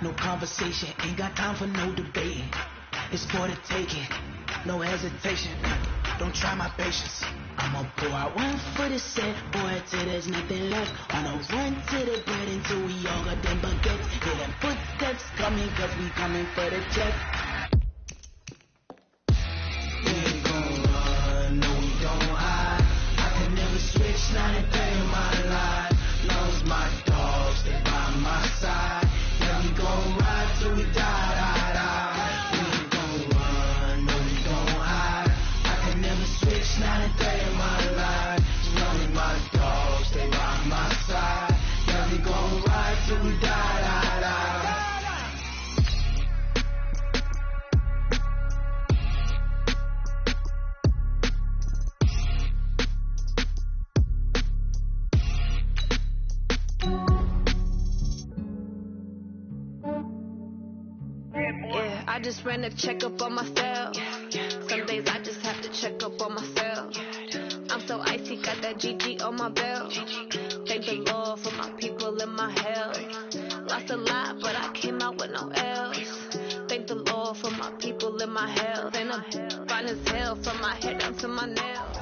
no conversation, ain't got time for no debating. It's for the taking, no hesitation. Don't try my patience. I'ma pour out one for the set, boy, till there's nothing left. On a run to the bread until we all got them baguettes. Hear them footsteps coming, cause we coming for the check. We ain't gon' run, no we don't hide. I can never switch, not a day in my life. Loves my dogs, they by my side. Yeah, we gon' ride till we die, die, die. We ain't gon' run, no we don't hide. I can never switch, not a day in my life. Loves my dogs, they by my side. Yeah, we gon' ride till we die, die, die. Yeah, I just ran a checkup on myself. Some days I just have to check up on myself. I'm so icy, got that GG on my belt. Thank the Lord for my people and my health. Lost a lot, but I came out with no L's. Thank the Lord for my people and my health. And I'm fine as hell from my head down to my nails.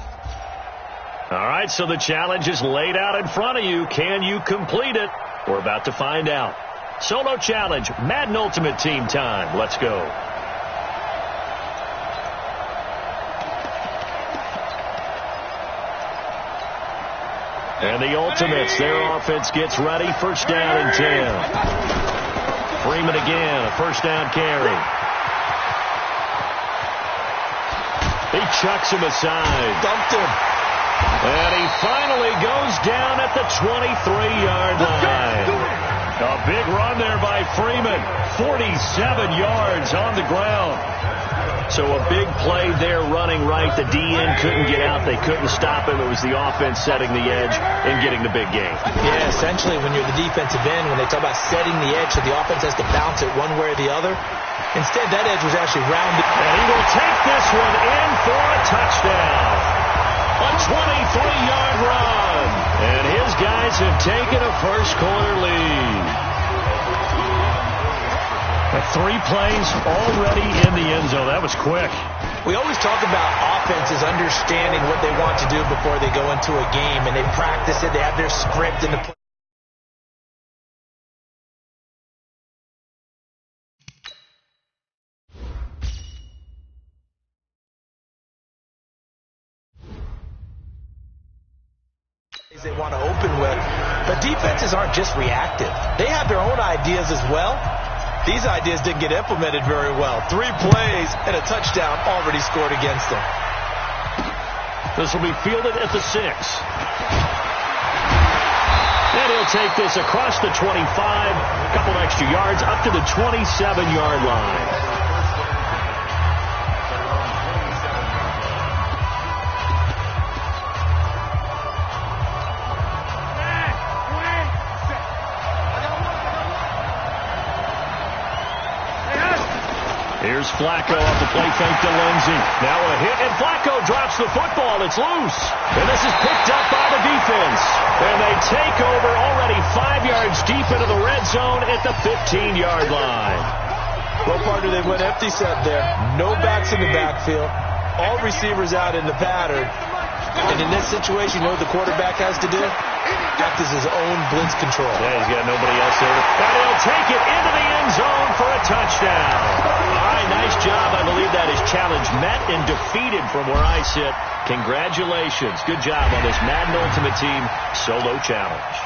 All right, so the challenge is laid out in front of you. Can you complete it? We're about to find out. Solo challenge, Madden Ultimate Team time. Let's go. And the Ultimates, their offense gets ready. First down and 10. Freeman again, a first down carry. He chucks him aside. Dumped him. And he finally goes down at the 23-yard line. A big run there by Freeman. 47 yards on the ground. So a big play there running right. The DN couldn't get out. They couldn't stop him. It was the offense setting the edge and getting the big game. Yeah, essentially when you're the defensive end, when they talk about setting the edge so the offense has to bounce it one way or the other, instead that edge was actually rounded. And he will take this one in for a touchdown. A 23-yard run. And his guys have taken a first-quarter lead. 3 plays already in the end zone. That was quick. We always talk about offenses understanding what they want to do before they go into a game, and they practice it. They have their script in the play. They want to open with, but defenses aren't just reactive. They have their own ideas as well. These ideas didn't get implemented very well. 3 plays and a touchdown already scored against them. This will be fielded at the 6. And he'll take this across the 25, a couple extra yards, up to the 27-yard line. Here's Flacco off the play fake to Lindsey. Now a hit, and Flacco drops the football. It's loose. And this is picked up by the defense. And they take over already 5 yards deep into the red zone at the 15-yard line. Well, partner, they went empty set there. No backs in the backfield. All receivers out in the pattern. And in this situation, you know what the quarterback has to do? Act as his own blitz control. Yeah, he's got nobody else there. And he'll take it into the end zone for a touchdown. All right, nice job. I believe that is challenge met and defeated from where I sit. Congratulations. Good job on this Madden Ultimate Team solo challenge.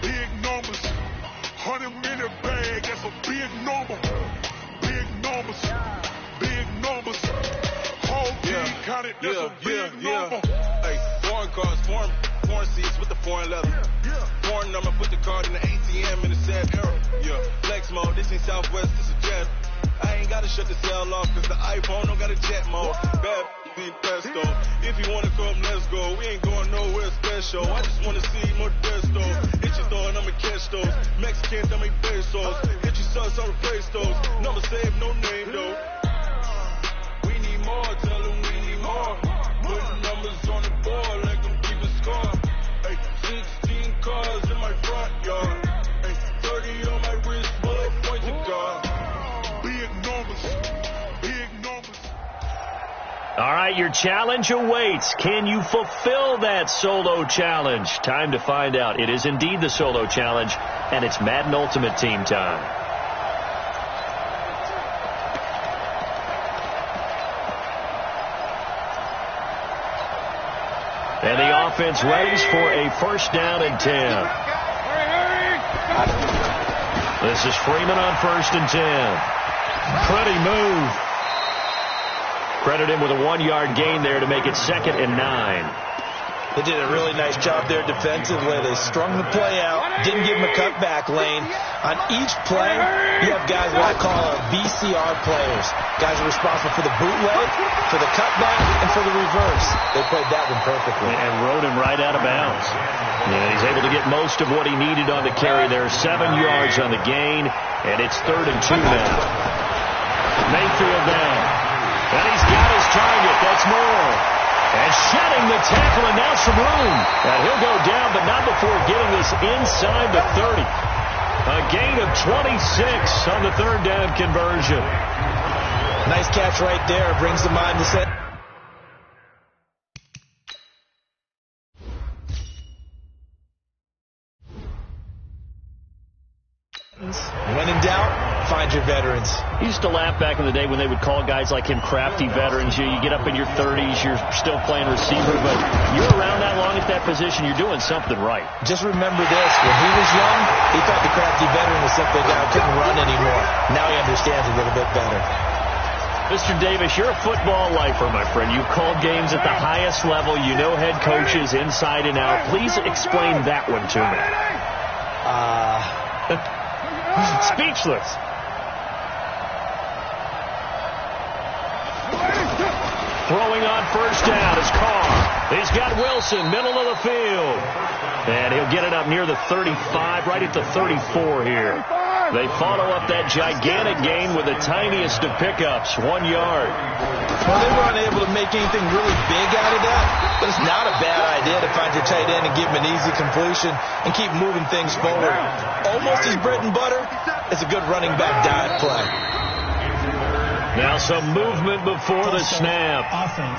Big numbers, 100-minute bag, that's a big number. Big numbers, whole team counted, that's a big number. Hey, foreign cars, foreign seats with the foreign leather. Foreign number, put the card in the ATM in the sad era. Yeah, flex mode, this ain't Southwest, this is jet. I ain't gotta shut the cell off, cause the iPhone don't got a jet mode. Bad be pesto. If you wanna come, let's go. We ain't going nowhere special. I just wanna see Modesto. Hit your throw and I'ma catch those. Mexicans, I make pesos. Hit your sus, I'll replace those. Never save no name though. We need more, tell them we need more. Putting numbers on the board like I'm keeping score. Hey, 16 cars in my front yard. Hey, 30 on my wrist, bullet point to God. Big numbers. All right, your challenge awaits. Can you fulfill that solo challenge? Time to find out. It is indeed the solo challenge, and it's Madden Ultimate Team time. And the offense readies for a first down and 10. This is Freeman on 1st and 10. Pretty move. Credit him with a 1-yard gain there to make it 2nd and 9. They did a really nice job there defensively. They strung the play out, didn't give him a cutback lane. On each play, you have guys what I call VCR players. Guys are responsible for the bootleg, for the cutback, and for the reverse. They played that one perfectly. And rode him right out of bounds. Yeah, he's able to get most of what he needed on the carry there. 7 yards on the gain, and it's 3rd and 2 now. Mayfield down. And he's got his target. That's Moore. And shedding the tackle, and now some room. And he'll go down, but not before getting this inside the 30. A gain of 26 on the 3rd down conversion. Nice catch right there. Brings to mind the set. When in doubt, find your veterans. I used to laugh back in the day when they would call guys like him crafty veterans. You get up in your 30s, you're still playing receiver, but you're around that long at that position, you're doing something right. Just remember this, when he was young, he thought the crafty veteran was simply a guy who couldn't run anymore. Now he understands a little bit better. Mr. Davis, you're a football lifer, my friend. You call games at the highest level. You know head coaches inside and out. Please explain that one to me. Speechless. Throwing on first down is Carr. He's got Wilson, middle of the field. And he'll get it up near the 35, right at the 34 here. They follow up that gigantic gain with the tiniest of pickups, 1 yard. Well, they weren't able to make anything really big out of that, but it's not a bad idea to find your tight end and give him an easy completion and keep moving things forward. Almost his bread and butter. It's a good running back dive play. Now some movement before the snap.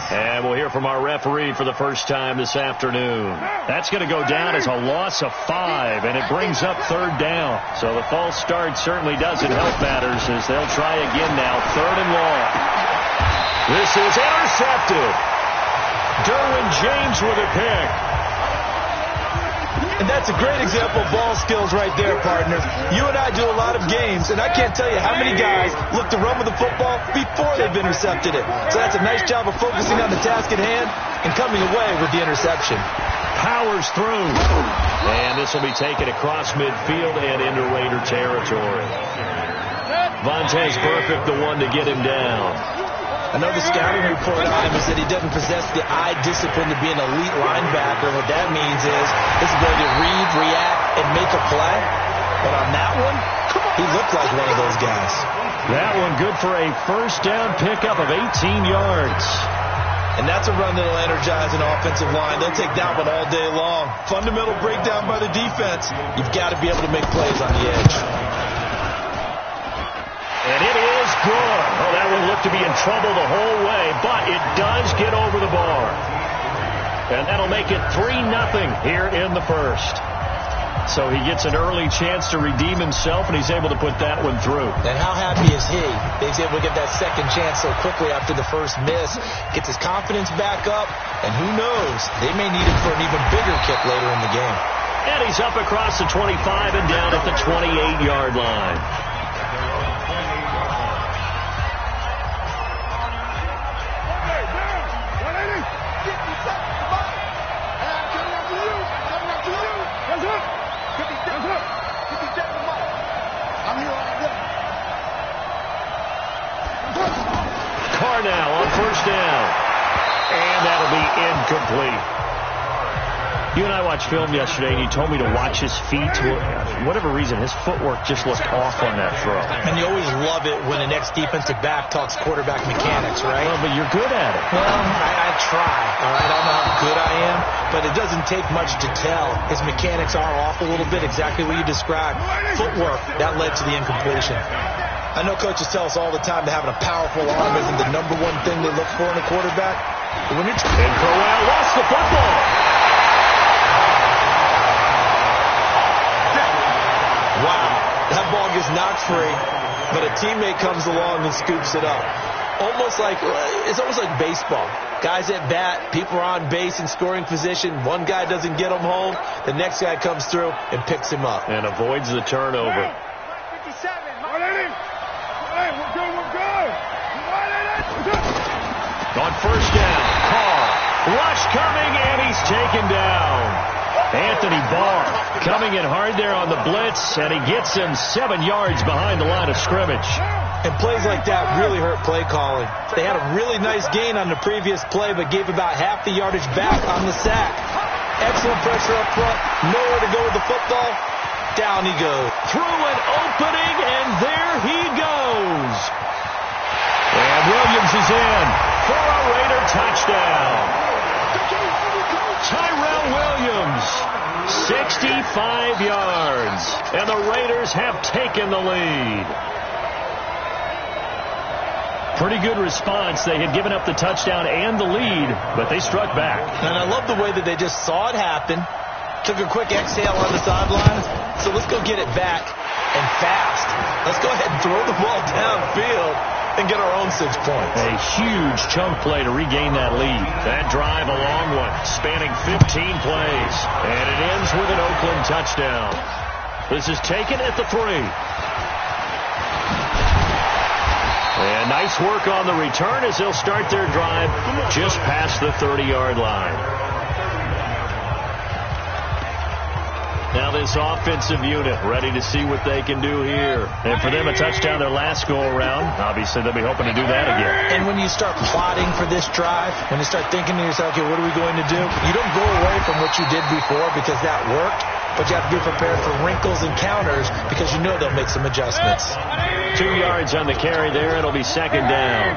And we'll hear from our referee for the first time this afternoon. That's going to go down as a loss of 5, and it brings up 3rd down. So the false start certainly doesn't help matters as they'll try again now, 3rd and long. This is intercepted. Derwin James with a pick. And that's a great example of ball skills right there, partner. You and I do a lot of games, and I can't tell you how many guys look to run with the football before they've intercepted it. So that's a nice job of focusing on the task at hand and coming away with the interception. Powers through. And this will be taken across midfield and into Raider territory. Vontaze Burfict, the one to get him down. I know the scouting report on him is that he doesn't possess the eye discipline to be an elite linebacker. What that means is his ability to read, react, and make a play. But on that one, he looked like one of those guys. That one good for a first down pickup of 18 yards. And that's a run that'll energize an offensive line. They'll take that one all day long. Fundamental breakdown by the defense. You've got to be able to make plays on the edge. And it is good. Oh, that one looked to be in trouble the whole way, but it does get over the bar. And that'll make it 3-0 here in the first. So he gets an early chance to redeem himself, and he's able to put that one through. And how happy is he? He's able to get that second chance so quickly after the first miss. Gets his confidence back up, and who knows? They may need him for an even bigger kick later in the game. And he's up across the 25 and down at the 28-yard line. Now on first down. And that'll be incomplete. You and I watched film yesterday, and you told me to watch his feet. For whatever reason, his footwork just looked off on that throw. And you always love it when an ex-defensive back talks quarterback mechanics, right? Well, but you're good at it. Well, I try. All right, I don't know how good I am, but it doesn't take much to tell. His mechanics are off a little bit, exactly what you described. Footwork, that led to the incompletion. I know coaches tell us all the time that having a powerful arm isn't the number one thing they look for in a quarterback. But when you're and Crowell lost the football. Wow, that ball gets knocked free, but a teammate comes along and scoops it up. It's almost like baseball. Guys at bat, people are on base in scoring position. One guy doesn't get him home. The next guy comes through and picks him up. And avoids the turnover. On first down, Carr. Rush coming, and he's taken down. Anthony Barr coming in hard there on the blitz, and he gets him 7 yards behind the line of scrimmage. And plays like that really hurt play calling. They had a really nice gain on the previous play, but gave about half the yardage back on the sack. Excellent pressure up front. Nowhere to go with the football. Down he goes. Through an opening, and there he goes. And Williams is in for a Raider touchdown. Tyrell Williams, 65 yards. And the Raiders have taken the lead. Pretty good response. They had given up the touchdown and the lead, but they struck back. And I love the way that they just saw it happen. Took a quick exhale on the sidelines. So let's go get it back and fast. Let's go ahead and throw the ball downfield and get our own 6 points. A huge chunk play to regain that lead. That drive, a long one, spanning 15 plays. And it ends with an Oakland touchdown. This is taken at the 3. And nice work on the return as they'll start their drive just past the 30-yard line. Now this offensive unit ready to see what they can do here. And for them, a touchdown their last go-around. Obviously, they'll be hoping to do that again. And when you start plotting for this drive, when you start thinking to yourself, okay, what are we going to do? You don't go away from what you did before because that worked, but you have to be prepared for wrinkles and counters because you know they'll make some adjustments. 2 yards on the carry there. It'll be second down.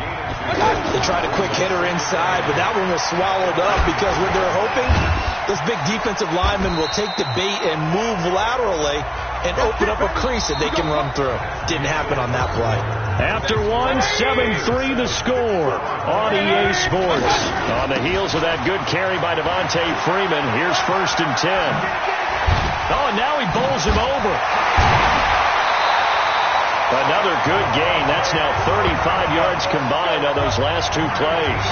They tried a quick hitter inside, but that one was swallowed up because when they're hoping, this big defensive lineman will take the bait and move laterally and open up a crease that they can run through. Didn't happen on that play. After 7-3 the score on EA Sports. On the heels of that good carry by Devontae Freeman, here's 1st and 10. Oh, and now he bowls him over. Another good gain. That's now 35 yards combined on those last 2 plays.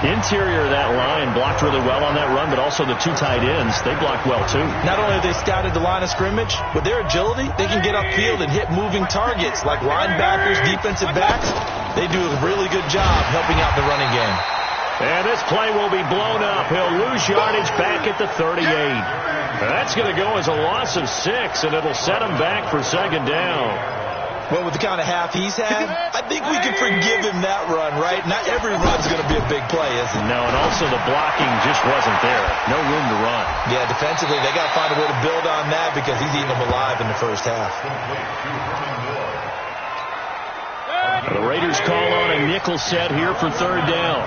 Interior of that line blocked really well on that run, but also the 2 tight ends, they blocked well too. Not only have they scouted the line of scrimmage, with their agility, they can get upfield and hit moving targets like linebackers, defensive backs. They do a really good job helping out the running game. And this play will be blown up. He'll lose yardage back at the 38. That's going to go as a loss of 6, and it'll set him back for second down. Well, with the kind of half he's had, I think we can forgive him that run, right? Not every run's going to be a big play, is it? No, and also the blocking just wasn't there. No room to run. Yeah, defensively, they got to find a way to build on that because he's eating them alive in the first half. The Raiders call on a nickel set here for third down.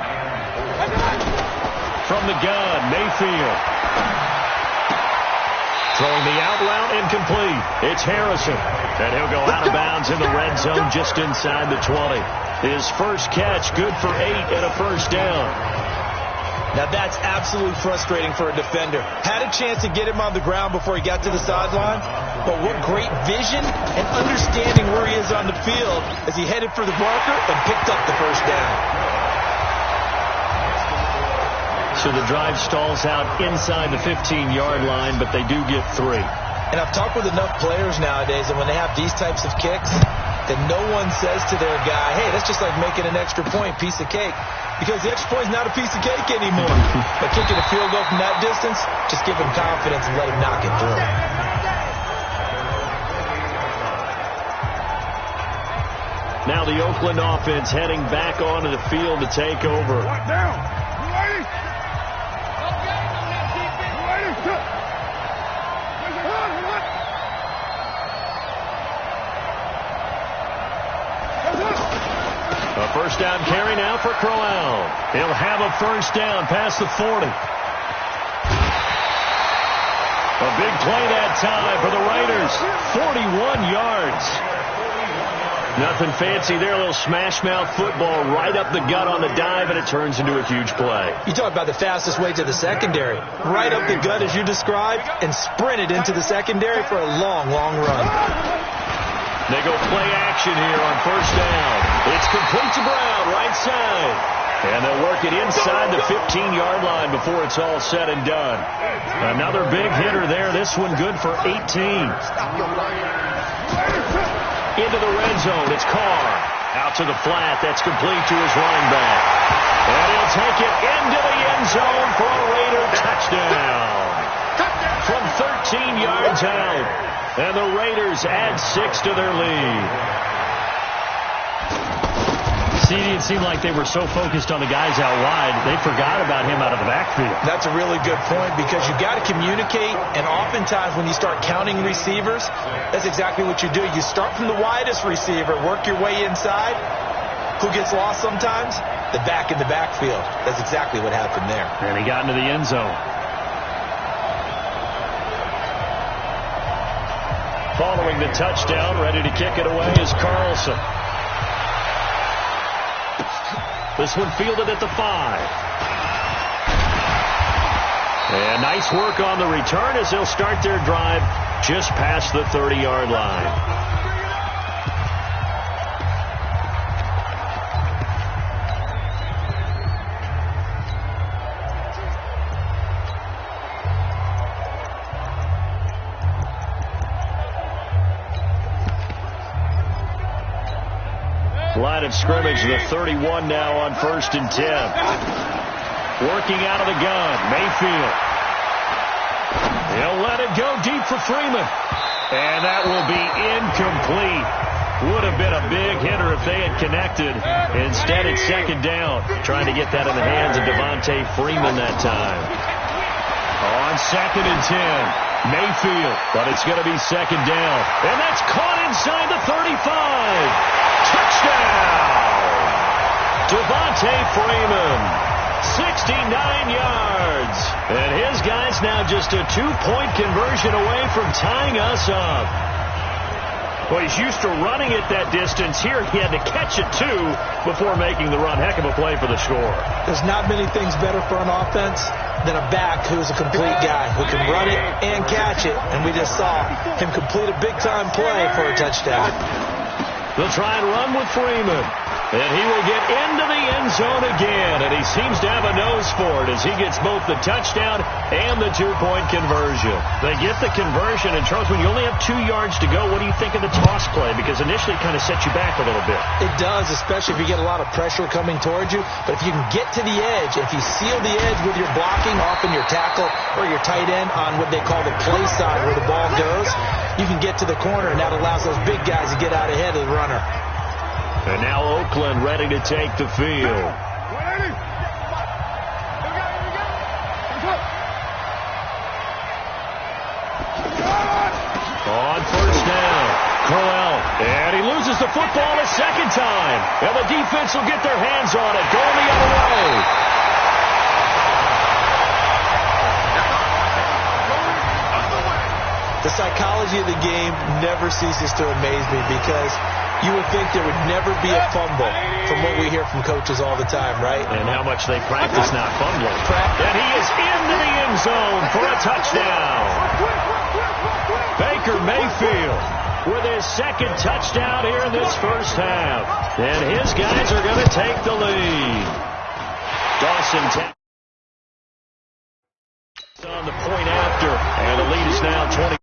From the gun, Mayfield. Throwing the out route incomplete. It's Harrison. And he'll go out of bounds in the red zone just inside the 20. His first catch, good for 8 and a first down. Now that's absolutely frustrating for a defender. Had a chance to get him on the ground before he got to the sideline, but what great vision and understanding where he is on the field as he headed for the marker and picked up the first down. So the drive stalls out inside the 15-yard line, but they do get 3. And I've talked with enough players nowadays that when they have these types of kicks, that no one says to their guy, hey, that's just like making an extra point, piece of cake. Because the extra point is not a piece of cake anymore. But kicking a field goal from that distance, just give him confidence and let him knock it through. Now the Oakland offense heading back onto the field to take over. A first down carry now for Crowell. He'll have a first down past the 40. A big play that time for the Raiders. 41 yards. Nothing fancy there. A little smash mouth football right up the gut on the dive, and it turns into a huge play. You talk about the fastest way to the secondary. Right up the gut as you described and sprinted into the secondary for a long, long run. They go play action here on first down. It's complete to Brown, right side. And they'll work it inside the 15-yard line before it's all said and done. Another big hitter there. This one good for 18. Into the red zone. It's Carr. Out to the flat. That's complete to his running back. And he'll take it into the end zone for a Raider touchdown. From 13 yards out. And the Raiders add 6 to their lead. See, it didn't seem like they were so focused on the guys out wide, they forgot about him out of the backfield. That's a really good point because you got to communicate, and oftentimes when you start counting receivers, that's exactly what you do. You start from the widest receiver, work your way inside. Who gets lost sometimes? The back in the backfield. That's exactly what happened there. And he got into the end zone. Following the touchdown, ready to kick it away is Carlson. This one fielded at the 5. And nice work on the return as they'll start their drive just past the 30-yard line. Line of scrimmage, the 31 now on 1st and 10. Working out of the gun, Mayfield. He'll let it go deep for Freeman. And that will be incomplete. Would have been a big hitter if they had connected. Instead, it's second down. Trying to get that in the hands of Devontae Freeman that time. On 2nd and 10, Mayfield. But it's going to be second down. And that's caught inside the 35. Touchdown! Devontae Freeman. 69 yards. And his guy's now just a 2-point conversion away from tying us up. Well, he's used to running it that distance. Here he had to catch it, too, before making the run. Heck of a play for the score. There's not many things better for an offense than a back who's a complete guy, who can run it and catch it. And we just saw him complete a big-time play for a touchdown. They'll try and run with Freeman. And he will get into the end zone again. And he seems to have a nose for it as he gets both the touchdown and the 2-point conversion. They get the conversion. And, Charles, when you only have 2 yards to go, what do you think of the toss play? Because initially it kind of sets you back a little bit. It does, especially if you get a lot of pressure coming towards you. But if you can get to the edge, if you seal the edge with your blocking, often your tackle or your tight end on what they call the play side where the ball goes, you can get to the corner, and that allows those big guys to get out ahead of the runner. And now Oakland ready to take the field. On first down, Crowell. And he loses the football a second time. And the defense will get their hands on it, going the other way. The psychology of the game never ceases to amaze me because you would think there would never be a fumble from what we hear from coaches all the time, right? And how much they practice not fumbling. And he is into the end zone for a touchdown. Baker Mayfield with his second touchdown here in this first half. And his guys are going to take the lead. Dawson on the point after. And the lead is now 21.